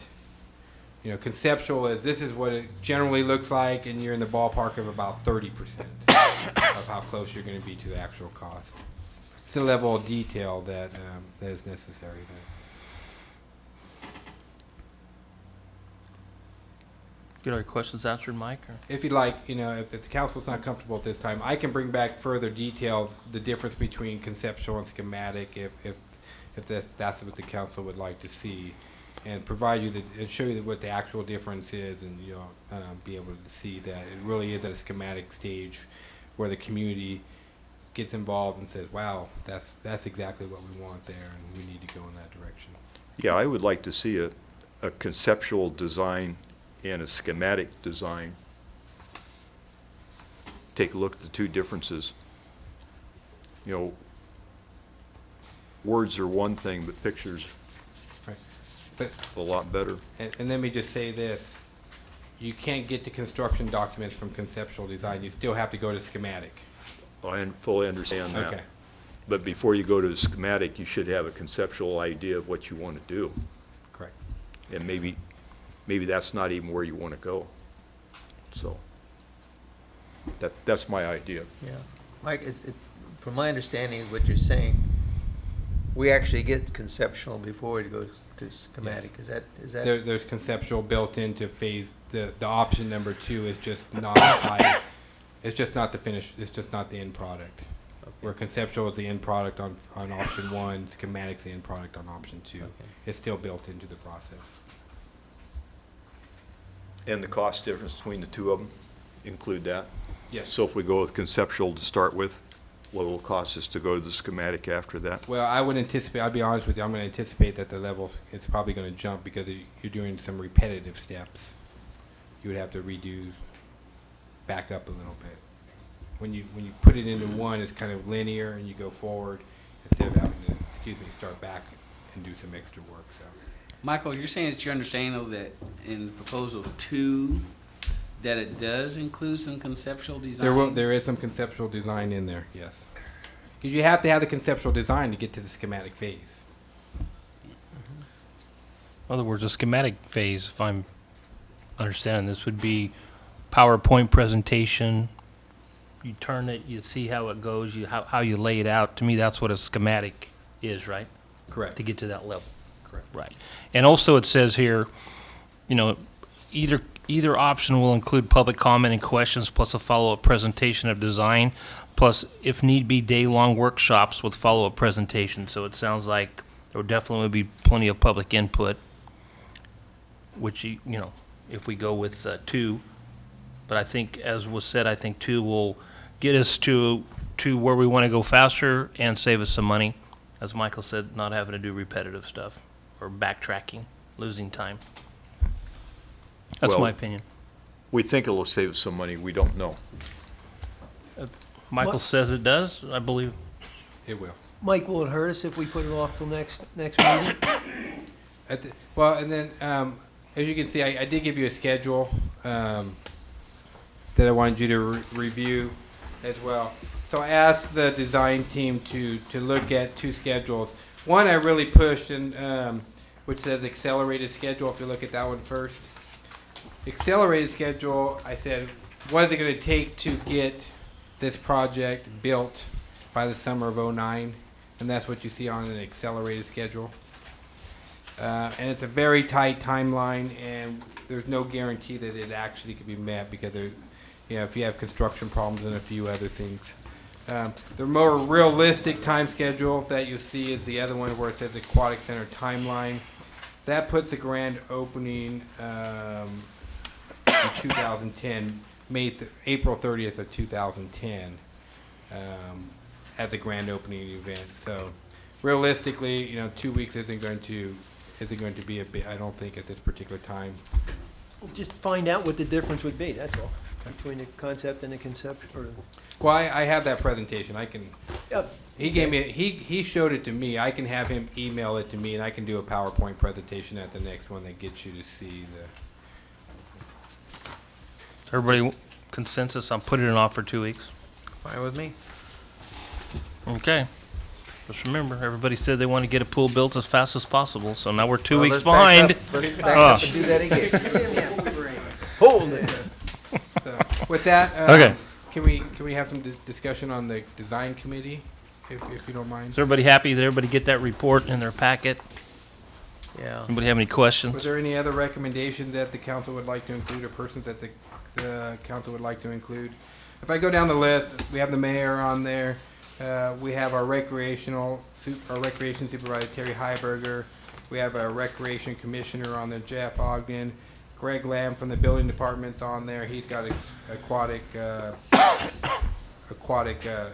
Conceptual is this is what it generally looks like, and you're in the ballpark of about 30% of how close you're going to be to the actual cost. It's a level of detail that is necessary there. Get our questions answered, Mike? Or? If you'd like, if the council's not comfortable at this time, I can bring back further detail, the difference between conceptual and schematic, if that's what the council would like to see, and provide you and show you what the actual difference is, and be able to see that it really is at a schematic stage where the community gets involved and says, "Wow, that's exactly what we want there, and we need to go in that direction." Yeah, I would like to see a conceptual design and a schematic design. Take a look at the two differences. Words are one thing, but pictures Right. But a lot better. and let me just say this: you can't get to construction documents from conceptual design. You still have to go to schematic. I fully understand that. Okay. But before you go to the schematic, you should have a conceptual idea of what you want to do. Correct. And maybe that's not even where you want to go. So that's my idea. Yeah. Mike, from my understanding of what you're saying, we actually get conceptual before we go to schematic. Yes. Is that? There's conceptual built into phase. The option number 2 is just not high. It's just not the finish. It's just not the end product. Okay. Where conceptual is the end product on option 1, schematic's the end product on option 2. Okay. It's still built into the process. And the cost difference between the two of them, include that? Yes. So if we go with conceptual to start with, what will it cost us to go to the schematic after that? Well, I would anticipate. I'll be honest with you. I'm going to anticipate that the level it's probably going to jump because you're doing some repetitive steps. You would have to back up a little bit. When you put it into one, it's kind of linear, and you go forward instead of having to start back and do some extra work. So Michael, you're saying it's your understanding though that in proposal 2, that it does include some conceptual design? There is some conceptual design in there, yes. Because you have to have the conceptual design to get to the schematic phase. In other words, a schematic phase, if I'm understanding this, would be PowerPoint presentation. You turn it, you see how it goes, how you lay it out. To me, that's what a schematic is, right? Correct. To get to that level. Correct. Right. And also it says here, you know, either option will include public comment and questions plus a follow-up presentation of design, plus if need be, day-long workshops with follow-up presentation. So it sounds like there would definitely be plenty of public input, which, you know, if we go with 2. But I think, as was said, I think 2 will get us to where we want to go faster and save us some money. As Michael said, not having to do repetitive stuff or backtracking, losing time. That's Well, my opinion. We think it'll save us some money, we don't know. Michael What? says it does, I believe. It will. Mike, will it hurt us if we put it off till next meeting? Well, and then, as you can see, I did give you a schedule that I wanted you to review as well. So I asked the design team to look at 2 schedules. One I really pushed, which says accelerated schedule, if you look at that one first. Accelerated schedule, I said, what is it going to take to get this project built by the summer of '09? And that's what you see on an accelerated schedule. And it's a very tight timeline, and there's no guarantee that it actually could be met because there's, you know, if you have construction problems and a few other things. The more realistic time schedule that you see is the other one where it says Aquatic Center timeline. That puts the grand opening in 2010, April 30th of 2010, as a grand opening event. So realistically, you know, 2 weeks isn't going to be a bit, I don't think, at this particular time. Just find out what the difference would be, that's all, between the concept and the concept, or, Well, I have that presentation. I can. yeah, He gave me. He showed it to me. I can have him email it to me, and I can do a PowerPoint presentation at the next one that gets you to see the. Everybody consensus on putting it off for 2 weeks? Fine with me. Okay. Just remember, everybody said they want to get a pool built as fast as possible, so now we're 2 Well, weeks let's back behind. up. Let's back up and do that again. Hold it. So with that, Okay. Can we have some discussion on the design committee, if you don't mind? Is everybody happy? Did everybody get that report in their packet? Yeah. Anybody have any Was questions? there any other recommendations that the council would like to include, or persons that the council would like to include? If I go down the list, we have the mayor on there. We have our recreation supervisor, Terry Heiberger. We have our recreation commissioner on there, Jeff Ogden. Greg Lamb from the building department's on there. He's got aquatic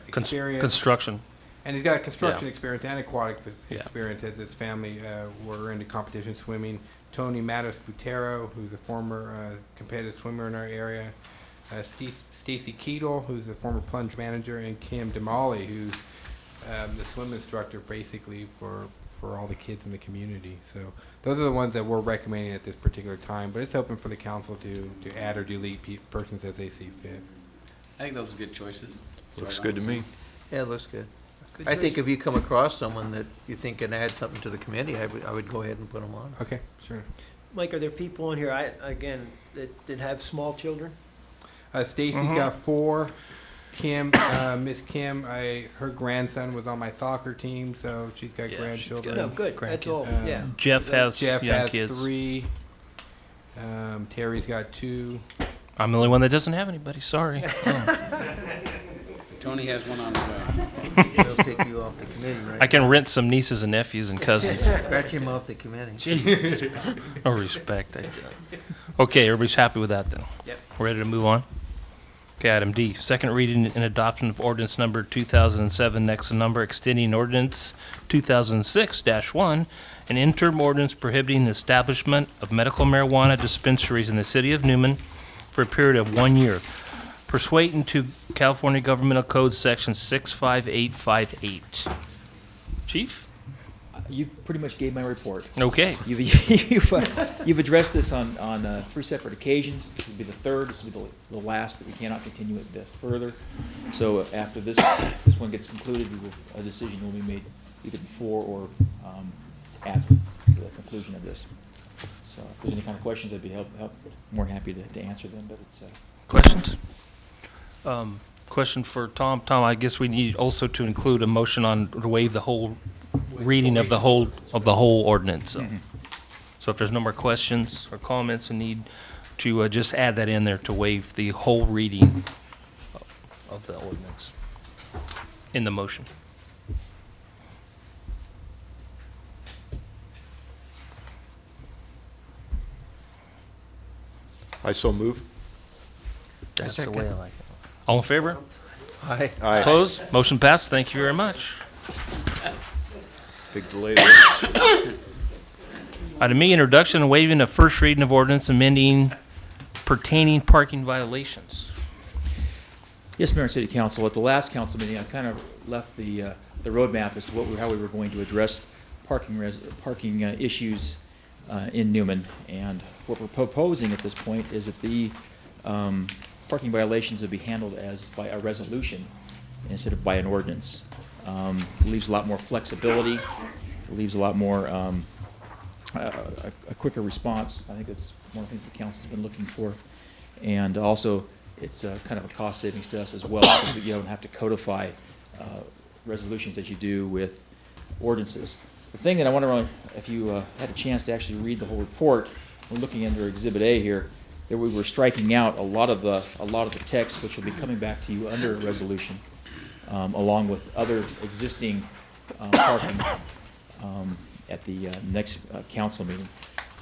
experience. Construction. And he's got construction Yeah. experience and aquatic Yeah. experience, as his family were into competition swimming. Tony Matos Butero, who's a former competitive swimmer in our area. Stacy Keetle, who's a former plunge manager, and Kim Damali, who's the swim instructor basically for all the kids in the community. So those are the ones that we're recommending at this particular time, but it's open for the council to add or delete persons as they see fit. I think those are good choices. Looks good to me. Yeah, it looks good. Good I think choice. if you come across someone that you think can add something to the committee, I would go ahead and put them on. Okay, sure. Mike, are there people on here, that have small children? Stacy's got 4. Kim, Miss Kim, her grandson was on my soccer team, so she's got Yeah, grandchildren. she's No, good, that's all, Um, yeah. Jeff has Jeff young has kids. 3. Terry's got 2. I'm the only one that doesn't have anybody, sorry. Tony has one on the way. They'll take you off the committee, right? I can rent some nieces and nephews and cousins. Scratch him off the committee. Jeez. No respect. Okay, everybody's happy with that then? Yep. Ready to move on? Okay, item D, second reading and adoption of ordinance number 2007, next number, extending ordinance 2006-1, an interim ordinance prohibiting the establishment of medical marijuana dispensaries in the city of Newman for a period of 1 year, pursuant to California Governmental Code Section 65858. Chief? You pretty much gave my report. Okay. You've addressed this on 3 separate occasions. This will be the third. This will be the last that we cannot continue with this further. So after this one gets concluded, a decision will be made either before or after the conclusion of this. So if there's any kind of questions, I'd be more than happy to answer them. But it's Questions? Question for Tom. Tom, I guess we need also to include a motion to waive the whole reading of the whole ordinance. So if there's no more questions or comments, I need to just add that in there to waive the whole reading of the ordinance in the motion. I so move. That's the way I like it. All in favor? Aye. Aye. Opposed? Motion passed. Thank you very much. Big delay there. Item E, introduction and waiving of first reading of ordinance amending pertaining parking violations. Yes, Mayor and City Council. At the last council meeting, I kind of left the roadmap as to how we were going to address parking issues in Newman. And what we're proposing at this point is that the parking violations will be handled by a resolution instead of by an ordinance. It leaves a lot more flexibility. It leaves a lot more a quicker response. I think that's one of the things the council's been looking for. And also, it's kind of a cost savings to us as well, because you don't have to codify resolutions as you do with ordinances. The thing that I wonder, if you had a chance to actually read the whole report, we're looking under Exhibit A here, that we were striking out a lot of the text, which will be coming back to you under a resolution, along with other existing parking at the next council meeting.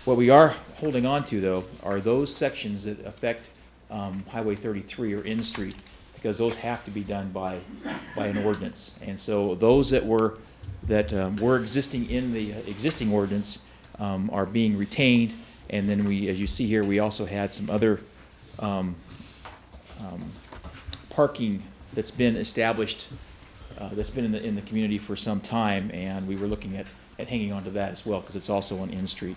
What we are holding on to, though, are those sections that affect Highway 33 or in-street, because those have to be done by an ordinance. And so those that were existing in the existing ordinance are being retained. And then as you see here, we also had some other parking that's been established, that's been in the community for some time, and we were looking at hanging on to that as well, because it's also on in-street.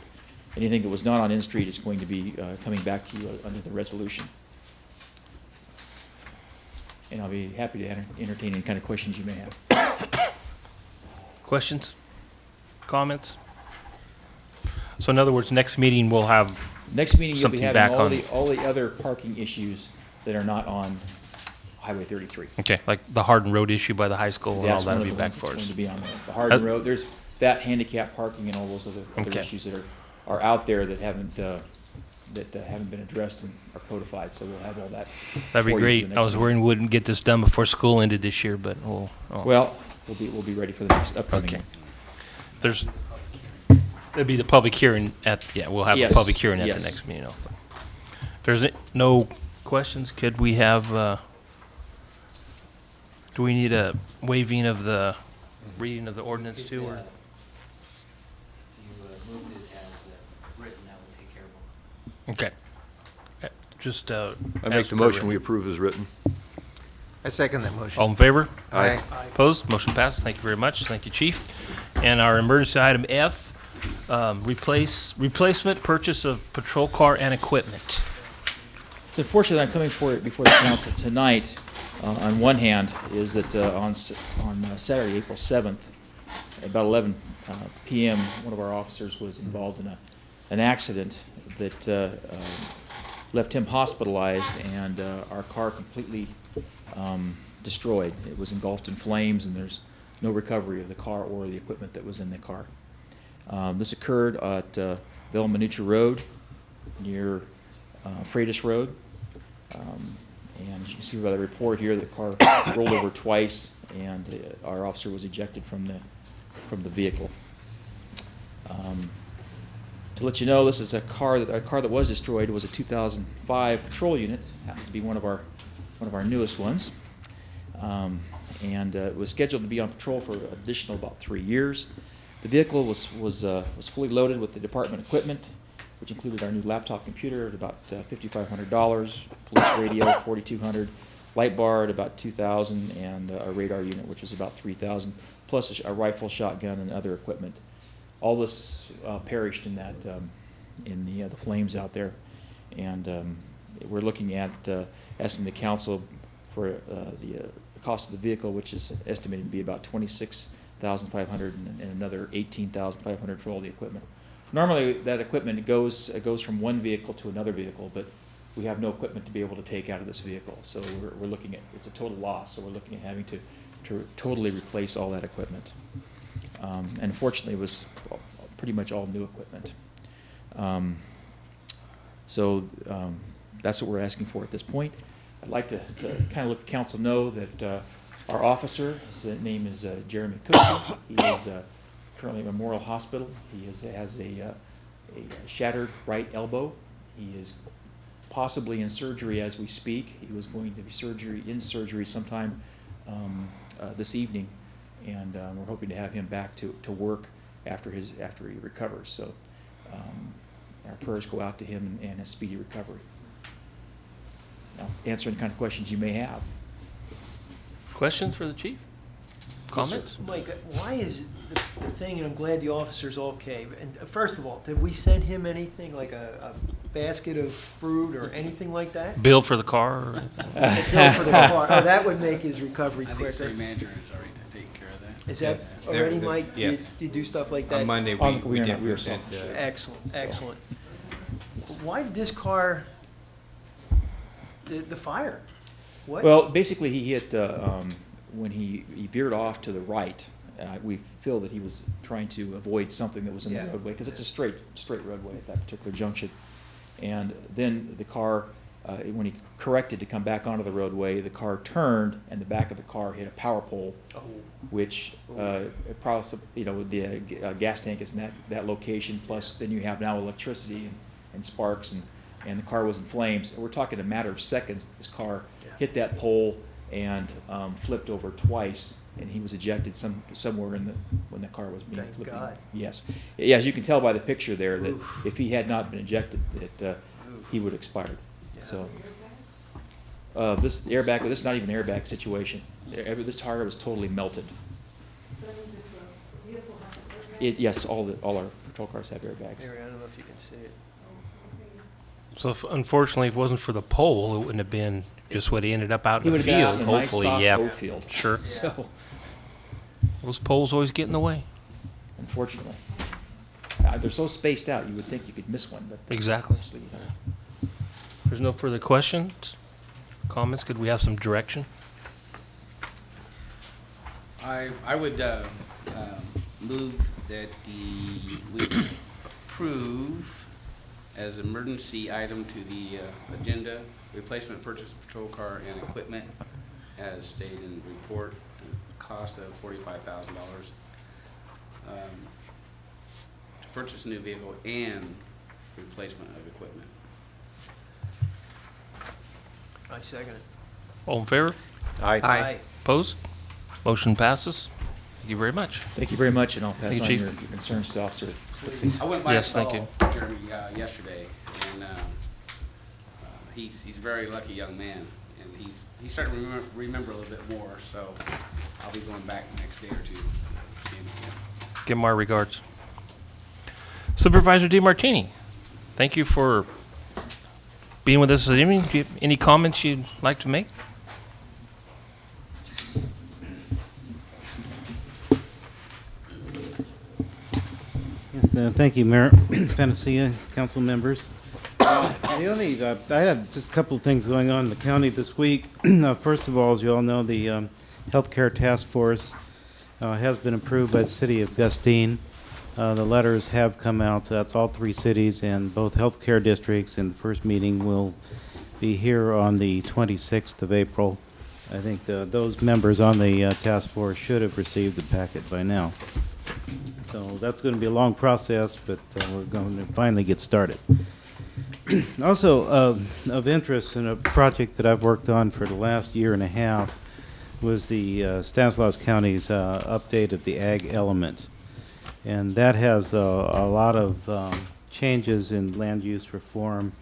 Anything that was not on in-street is going to be coming back to you under the resolution. And I'll be happy to entertain any kind of questions you may have. Questions? Comments? So in other words, next meeting we'll have Next meeting, you'll be something having back all on. the other parking issues that are not on Highway 33. Okay, like the Hardin Road issue by the high school and all That's one that'll of be the back ones for that's us. going to be on the Hardin Road. There's that handicap parking and all those other Okay. issues that are out there that haven't been addressed and are codified. So we'll have all that. That'd be for you for great. the I next was meeting. worried we wouldn't get this done before school ended this year, but Well, we'll be ready for the next upcoming. Okay. one. It'll be the public hearing we'll have Yes, a public hearing at the yes. next meeting also. If there's no questions, could we have, do we need a waiving of the reading of the ordinance too? Or? If you moved it as written, that would take care of both. Okay. Just, I as make the per motion we written. approve as written. I second that motion. All in favor? Aye. Opposed? Motion passes. Thank you very much. Thank you, Chief. And our emergency item F, replacement purchase of patrol car and equipment. It's unfortunate that I'm coming before the council tonight. On one hand, is that on Saturday, April 7th, at about 11 p.m., one of our officers was involved in an accident that left him hospitalized, and our car completely destroyed. It was engulfed in flames, and there's no recovery of the car or the equipment that was in the car. This occurred at Bell Manucha Road near Freitas Road. And as you can see by the report here, the car rolled over twice, and our officer was ejected from the vehicle. To let you know, this is a car that was destroyed. It was a 2005 patrol unit. Happens to be one of our newest ones. And it was scheduled to be on patrol for an additional about 3 years. The vehicle was fully loaded with the department equipment, which included our new laptop computer at about $5,500, police radio $4,200, light bar at about $2,000, and a radar unit, which was about $3,000, plus a rifle, shotgun, and other equipment. all this perished in that in the flames out there, and we're looking at asking the council for the cost of the vehicle, which is estimated to be about $26,500 and another $18,500 for all the equipment. Normally, that equipment goes from one vehicle to another vehicle, but we have no equipment to be able to take out of this vehicle. So we're looking at, it's a total loss, so we're looking at having to totally replace all that equipment. And unfortunately, it was pretty much all new equipment. That's what we're asking for at this point. I'd like to kind of let the council know that our officer, his name is Jeremy Cookson. He is currently at Memorial Hospital. He has a shattered right elbow. He is possibly in surgery as we speak. He was going to be in surgery sometime this evening, and we're hoping to have him back to work after he recovers. So our prayers go out to him and his speedy recovery. I'll answer any kind of questions you may have. Questions for the chief? Comments? Mike, why is the thing, and I'm glad the officer's okay, and first of all, did we send him anything, like a basket of fruit or anything like that? Bill for the car? Or A bill for the car. Oh, that would make his recovery I think quicker. city manager is already taking care of that. Is that Yes. already, They're- Mike? yes. You do stuff like that? On Monday, we We are did not- we are present, Excellent, So- excellent. Why did this car, the fire? What? Well, basically, he hit when he veered off to the right. We feel that he was trying to avoid something that was in Yeah. the roadway, because it's a straight roadway at that particular junction. And then the car, when he corrected to come back onto the roadway, the car turned, and the back of the car hit a power pole, which probably, the gas tank is in that location. Plus, then you have now electricity and sparks, and the car was in flames. And we're talking a matter of seconds. This car hit that pole and flipped over twice, and he was ejected somewhere when the car was being Thank flipping. God. Yes, yeah. As you can tell by the picture there, that if he had not been ejected, that he would have expired. Yeah. So this airbag, this is not even an airbag situation. This tire was totally melted. Yes, all our patrol cars have airbags. Mary, I don't know if you can see it. So unfortunately, if it wasn't for the pole, it wouldn't have been just what he ended up out He in the would have been out field. in a nice Hopefully, soft yeah. road field. Sure. So, Those poles always get in the way. unfortunately, they're so spaced out. You would think you could miss one, but Exactly. obviously you don't. There's no further questions, comments. Could we have some direction? I would move that we approve as emergency item to the agenda, replacement purchase of patrol car and equipment as stated in the report, cost of $45,000. To purchase a new vehicle and replacement of equipment. I second it. All in favor? Aye. Opposed? Motion passes. Thank you very much. Thank you very much, and I'll pass Thank you, on Chief. your concerns to Officer. I went by and Yes, thank saw you. Jeremy yesterday, and he's a very lucky young man, and he's starting to remember a little bit more. So I'll be going back the next day or two to see him again. Give him our regards. Supervisor DeMartini, thank you for being with us this evening. Do you have any comments you'd like to make? Yes, thank you, Mayor Panacea, council members. I had just a couple of things going on in the county this week. First of all, as you all know, the Healthcare Task Force has been approved by the city of Gustine. The letters have come out. That's all three cities and both healthcare districts. And the first meeting will be here on the 26th of April. I think those members on the task force should have received the packet by now. So that's going to be a long process, but we're going to finally get started. Also of interest in a project that I've worked on for the last year and a half was the Stanislaus County's update of the ag element. And that has a lot of changes in land use reform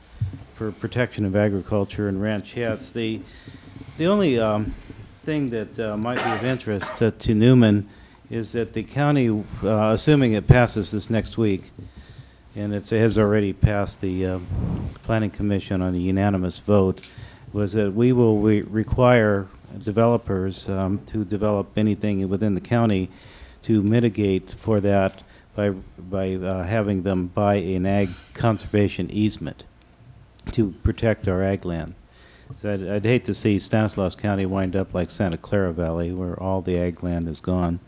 for protection of agriculture and ranchettes. The only thing that might be of interest to Newman is that the county, assuming it passes this next week, and it has already passed the Planning Commission on a unanimous vote, was that we will require developers to develop anything within the county to mitigate for that by having them buy an ag conservation easement to protect our ag land. So I'd hate to see Stanislaus County wind up like Santa Clara Valley, where all the ag land is gone.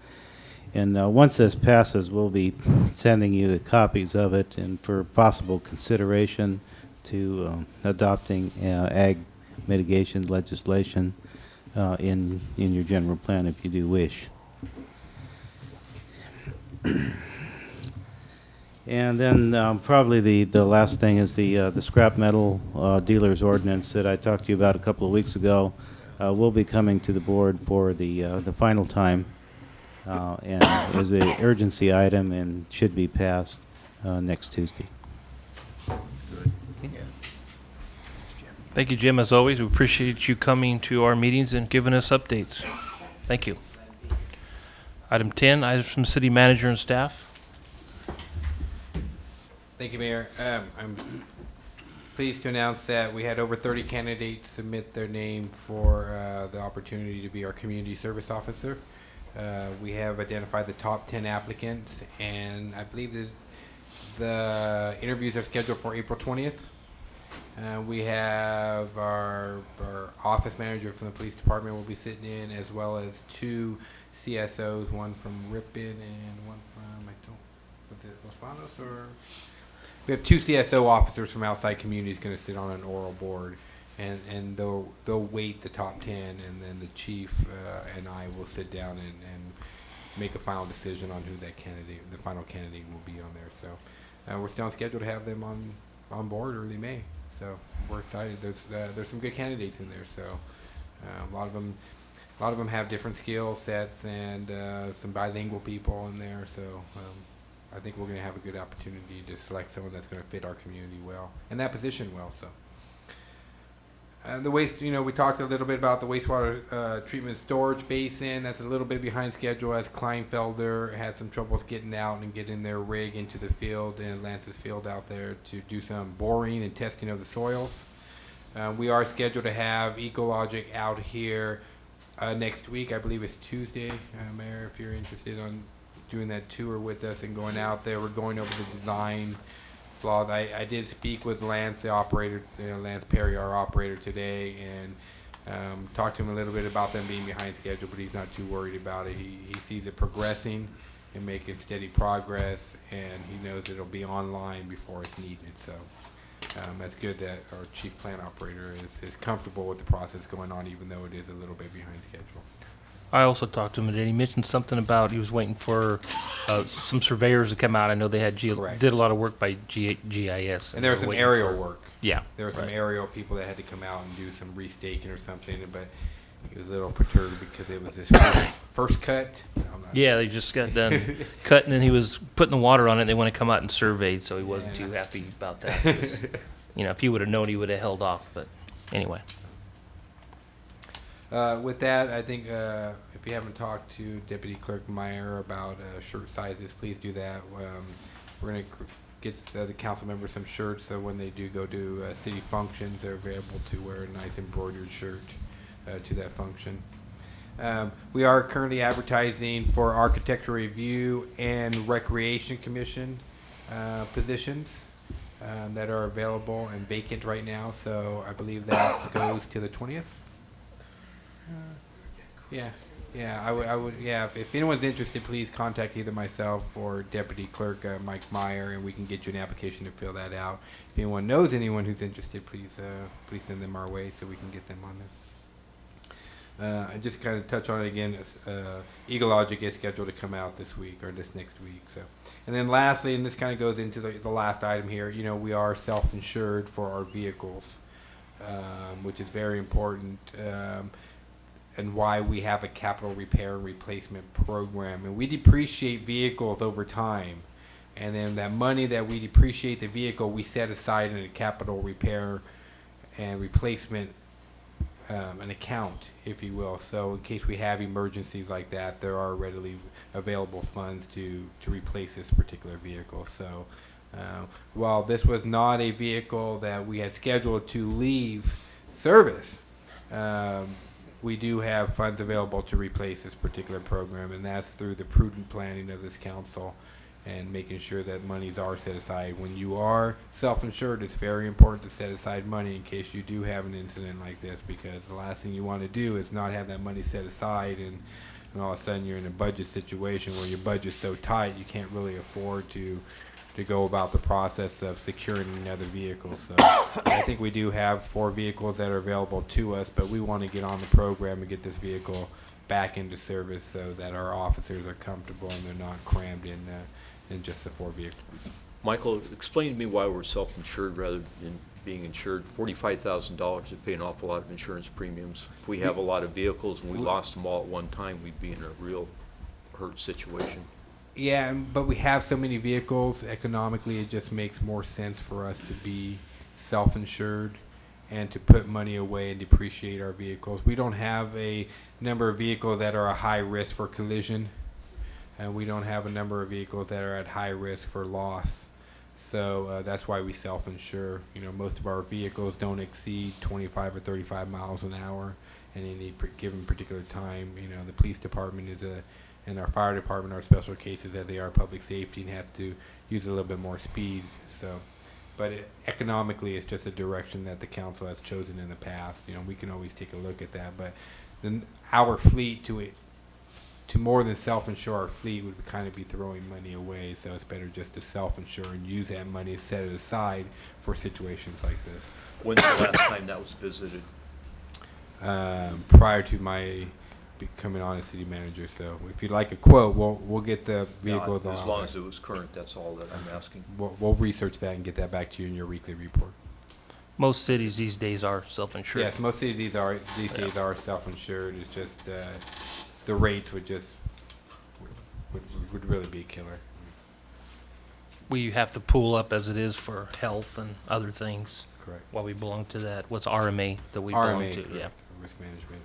And once this passes, we'll be sending you the copies of it and for possible consideration to adopting ag mitigation legislation in your general plan if you do wish. And then probably the last thing is the scrap metal dealers ordinance that I talked to you about a couple of weeks ago. Will be coming to the board for the final time, and is an urgency item and should be passed next Tuesday. Thank you, Jim, as always. We appreciate you coming to our meetings and giving us updates. Thank you. Item 10, items from city manager and staff. Thank you, Mayor. I'm pleased to announce that we had over 30 candidates submit their name for the opportunity to be our community service officer. We have identified the top 10 applicants, and I believe the interviews are scheduled for April 20th. We have our office manager from the police department will be sitting in, as well as 2 CSOs, one from Ripon and one from, was it Los Banos, or? We have 2 CSO officers from outside communities going to sit on an oral board, and they'll weight the top 10, and then the chief and I will sit down and make a final decision on who that candidate, the final candidate, will be on there. So we're still on schedule to have them on board early May. So we're excited. There's some good candidates in there. So a lot of them have different skill sets and some bilingual people in there. So I think we're going to have a good opportunity to select someone that's going to fit our community well and that position well. So the waste, we talked a little bit about the wastewater treatment storage basin. That's a little bit behind schedule as Kleinfelder had some troubles getting out and getting their rig into the field and Lance's field out there to do some boring and testing of the soils. We are scheduled to have Ecologic out here next week. I believe it's Tuesday, Mayor, if you're interested on doing that tour with us and going out there. We're going over the design flaws. I did speak with Lance, the operator, Lance Perry, our operator, today, and talked to him a little bit about them being behind schedule, but he's not too worried about it. He sees it progressing and making steady progress, and he knows it'll be online before it's needed. So that's good that our chief plant operator is comfortable with the process going on, even though it is a little bit behind schedule. I also talked to him, and he mentioned something about he was waiting for some surveyors to come out. I know they had Correct. did a lot of work by GIS. And there was some aerial work. Yeah. There were some right. aerial people that had to come out and do some restaking or something, but he was a little perturbed because it was his first cut. Yeah, they just got done cutting, and he was putting the water on it. They want to come out and survey, so he wasn't too happy about that. He was, if he would have known, he would have held off. But anyway. With that, I think if you haven't talked to Deputy Clerk Meyer about shirt sizes, please do that. We're going to get the council members some shirts so when they do go to city functions, they're able to wear a nice embroidered shirt to that function. We are currently advertising for Architectural Review and Recreation Commission positions that are available and vacant right now. So I believe that goes to the 20th. I would. If anyone's interested, please contact either myself or Deputy Clerk Mike Meyer, and we can get you an application to fill that out. If anyone knows anyone who's interested, please send them our way so we can get them on there. I just kind of touch on it again. Ecologic is scheduled to come out this week or this next week. So, and then lastly, and this kind of goes into the last item here. We are self-insured for our vehicles, which is very important. And why we have a capital repair and replacement program. And we depreciate vehicles over time. And then that money that we depreciate the vehicle, we set aside in a capital repair and replacement an account, if you will. So in case we have emergencies like that, there are readily available funds to replace this particular vehicle. So while this was not a vehicle that we had scheduled to leave service, we do have funds available to replace this particular program, and that's through the prudent planning of this council and making sure that monies are set aside. When you are self-insured, it's very important to set aside money in case you do have an incident like this, because the last thing you want to do is not have that money set aside and all of a sudden you're in a budget situation where your budget's so tight you can't really afford to go about the process of securing another vehicle. So I think we do have 4 vehicles that are available to us, but we want to get on the program and get this vehicle back into service so that our officers are comfortable and they're not crammed in just the 4 vehicles. Michael, explain to me why we're self-insured rather than being insured. $45,000 would pay an awful lot of insurance premiums. If we have a lot of vehicles and we lost them all at one time, we'd be in a real hurt situation. Yeah, but we have so many vehicles, economically it just makes more sense for us to be self-insured and to put money away and depreciate our vehicles. We don't have a number of vehicles that are a high risk for collision, and we don't have a number of vehicles that are at high risk for loss. So that's why we self-insure. You know, most of our vehicles don't exceed 25 or 35 miles an hour at any given particular time. You know, the police department and our fire department are special cases that they are public safety and have to use a little bit more speed. So, but economically, it's just a direction that the council has chosen in the past. You know, we can always take a look at that, but then our fleet to more than self-insure our fleet would kind of be throwing money away. So it's better just to self-insure and use that money, set it aside for situations like this. When's the last time that was visited? Prior to my becoming on as city manager. So if you'd like a quote, we'll get the vehicle. As long as it was current, that's all that I'm asking. We'll research that and get that back to you in your weekly report. Most cities these days are self-insured. Yes, most cities these days are self-insured. It's just the rates would really be a killer. We have to pool up as it is for health and other things. Correct. While we belong to that, what's RMA that we belong to? Correct. Yeah. Risk management.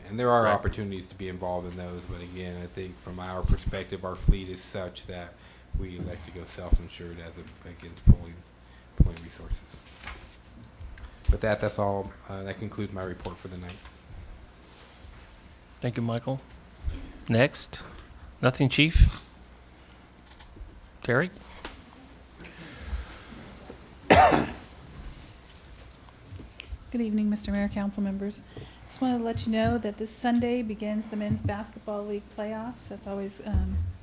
And there are Right. opportunities to be involved in those, but again, I think from our perspective, our fleet is such that we like to go self-insured against pulling resources. But that's all. That concludes my report for the night. Thank you, Michael. Next. Nothing, Chief? Terry? Good evening, Mr. Mayor, council members. Just wanted to let you know that this Sunday begins the men's basketball league playoffs. That's always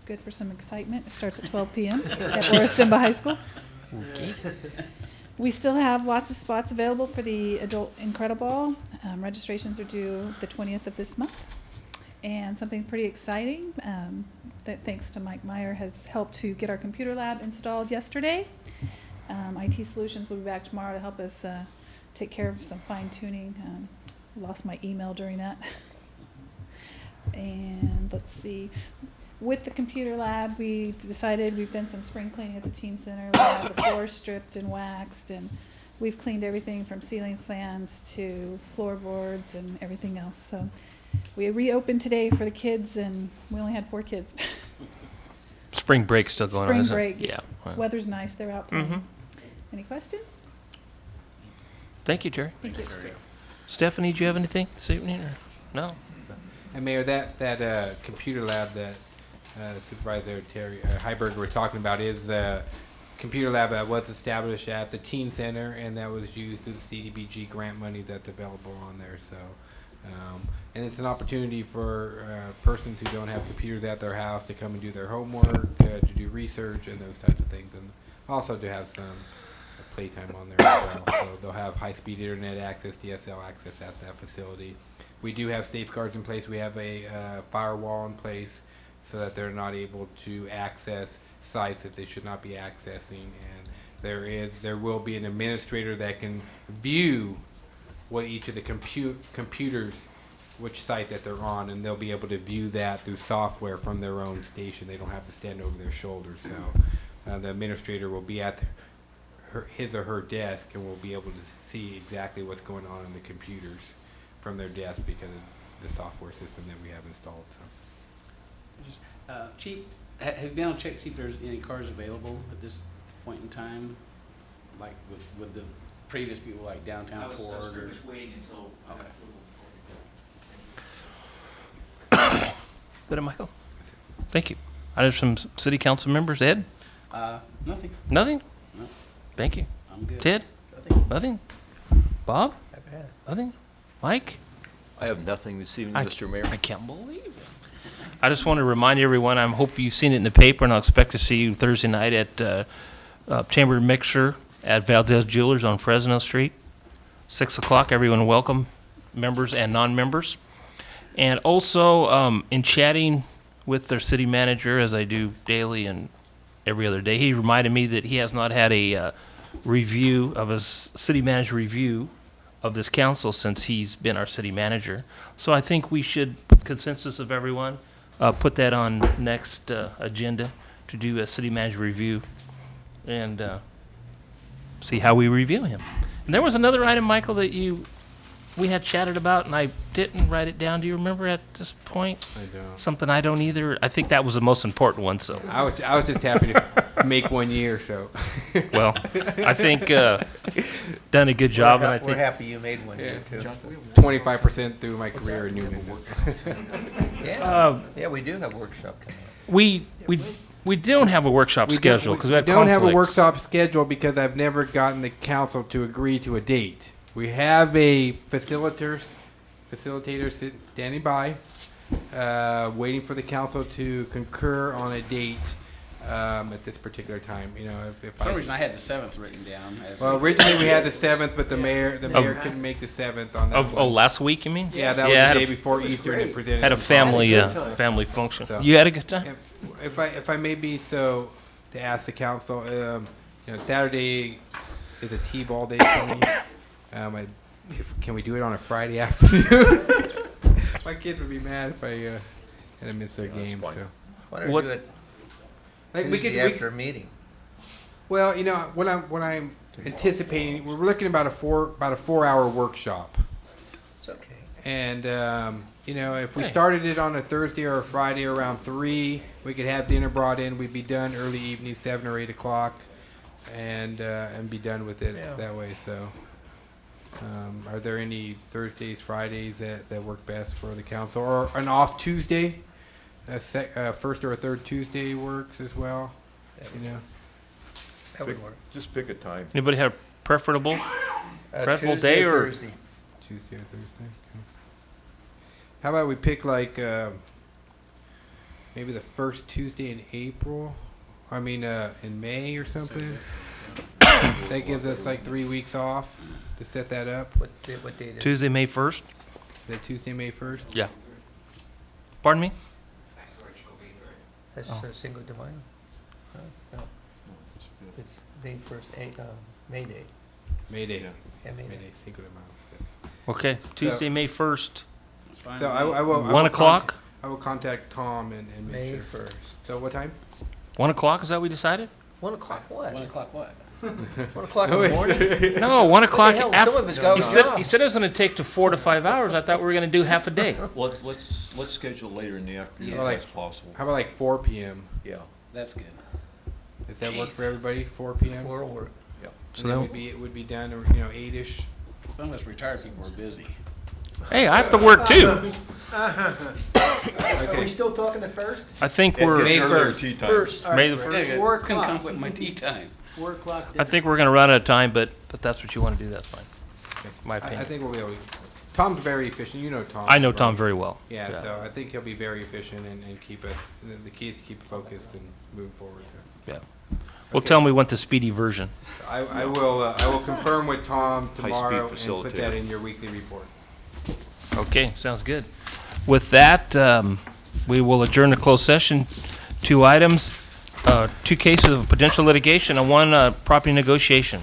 good for some excitement. It starts at 12 p.m. at Orriston High School. Okay. We still have lots of spots available for the adult Incredible. Registrations are due the 20th of this month. And something pretty exciting that thanks to Mike Meyer has helped to get our computer lab installed yesterday. IT Solutions will be back tomorrow to help us take care of some fine tuning. Lost my email during that. And let's see. With the computer lab, we decided we've done some spring cleaning at the teen center. We have the floor stripped and waxed, and we've cleaned everything from ceiling fans to floorboards and everything else. So we reopened today for the kids, and we only had 4 kids. Spring break's still going on, Spring isn't break. it? Yeah. Well, Weather's nice. They're out playing. Mhm. Any questions? Thank you, Terry. Thank you. Stephanie, do you have anything this evening, or no? And Mayor, that computer lab that Supervisor Terry Heiberger was talking about is the computer lab that was established at the teen center, and that was used through the CDBG grant money that's available on there. So, and it's an opportunity for persons who don't have computers at their house to come and do their homework, to do research and those types of things, and also to have some playtime on there as well. So they'll have high-speed internet access, DSL access at that facility. We do have safeguards in place. We have a firewall in place so that they're not able to access sites that they should not be accessing. And there will be an administrator that can view what each of the computers, which site that they're on, and they'll be able to view that through software from their own station. They don't have to stand over their shoulders. So the administrator will be at his or her desk and will be able to see exactly what's going on in the computers from their desk because of the software system that we have installed, so. Just, Chief, have you been able to check to see if there's any cars available at this point in time? Like with the previous people, like downtown Ford or? waiting until. Okay. Is that it, Michael? Thank you. Items from city council members. Ed? Nothing. Nothing? No. Thank you. I'm good. Ted? Nothing? Bob? Nothing? Mike? I have nothing this evening, Mr. Mayor. I can't believe it. I just want to remind everyone, I hope you've seen it in the paper, and I'll expect to see you Thursday night at Chamber Mixer at Valdez Jewelers on Fresno Street, 6 o'clock. Everyone welcome, members and non-members. And also, in chatting with their city manager, as I do daily and every other day, he reminded me that he has not had a review of his city manager review of this council since he's been our city manager. So I think we should, with consensus of everyone, put that on next agenda to do a city manager review and see how we review him. And there was another item, Michael, that we had chatted about, and I didn't write it down. Do you remember at this point? I don't. Something I don't either. I think that was the most important one. So I was just happy to make 1 year, so. well, I think done a good job, and I We're think happy you made one here too. 25% through my career in Newman. Yeah, we do have a workshop coming up. we don't have a workshop schedule because we had don't have a conflicts. workshop schedule because I've never gotten the council to agree to a date. We have a facilitator standing by, waiting for the council to concur on a date at this particular time. You know, if For some reason, I had the 7th written down. well, originally we had the 7th, but the mayor couldn't make the 7th on that. one. Last week, you mean? Yeah, that was had the a- day before Easter, and it presented. Had a some problems. family function. So- You had a good time? If I may be so to ask the council, Saturday is a T-ball day for me. Can we do it on a Friday afternoon? My kids would be mad if I had to miss their game. So. Why don't we What- do it Like Tuesday after a meeting? Well, what I'm anticipating, we're looking about a 4-hour workshop, It's okay. and if we Hey. started it on a Thursday or a Friday around 3, we could have dinner brought in. We'd be done early evening, 7 or 8 o'clock, and be done with it that way. So, are there any Thursdays, Fridays that work best for the council, or an off Tuesday? First or a third Tuesday works as well. That would work. Just pick a time. Anybody have preferable Tuesday day or Thursday. Tuesday or Thursday. Okay. How about we pick like maybe the first Tuesday in April? I mean, in May or something. That gives us like 3 weeks off to set that up. What date is it? Tuesday, May 1st? The Tuesday, May 1st. Yeah. Pardon me? That's Cinco de Mayo? No. It's May 1st, May Day. May Day. Yeah, May May Day. Day. Cinco de Mayo. Okay, Tuesday, May 1st, It's fine. So I will. 1 o'clock? I will contact Tom and make May sure. 1st. So what time? 1 o'clock, is that what we decided? 1 o'clock what? 1 o'clock what? 1 o'clock in the morning? No, 1 o'clock hell, after. some of us got He said jobs. it was going to take to 4 to 5 hours. I thought we were going to do half a day. Well, let's schedule later in the afternoon Yeah. if that's possible. How about like 4 p.m.? Yeah. That's good. Does that work for Jesus. everybody? 4 p.m. 4 will work. So So then that- it would be done, 8ish. Some of us retired people are busy. Hey, I have to work too. Are we still talking the first? I think May we're, first. Tea time. May the First. Yeah, 4 couldn't o'clock. conflict with my tea time. 4 o'clock. I think we're going to run out of time, but that's what you want to do, that's fine. My I opinion. think we'll be able to. Tom's very efficient. You know Tom. I know right? Tom very well. Yeah, so I think he'll be very efficient and keep it. The key is to keep it focused and move forward. So. Yeah. Well, tell him we want the speedy version. I will confirm with Tom High-speed tomorrow and put facilitator. that in your weekly report. Okay, sounds good. With that, we will adjourn the closed session. 2 items, 2 cases of potential litigation and 1 property negotiation.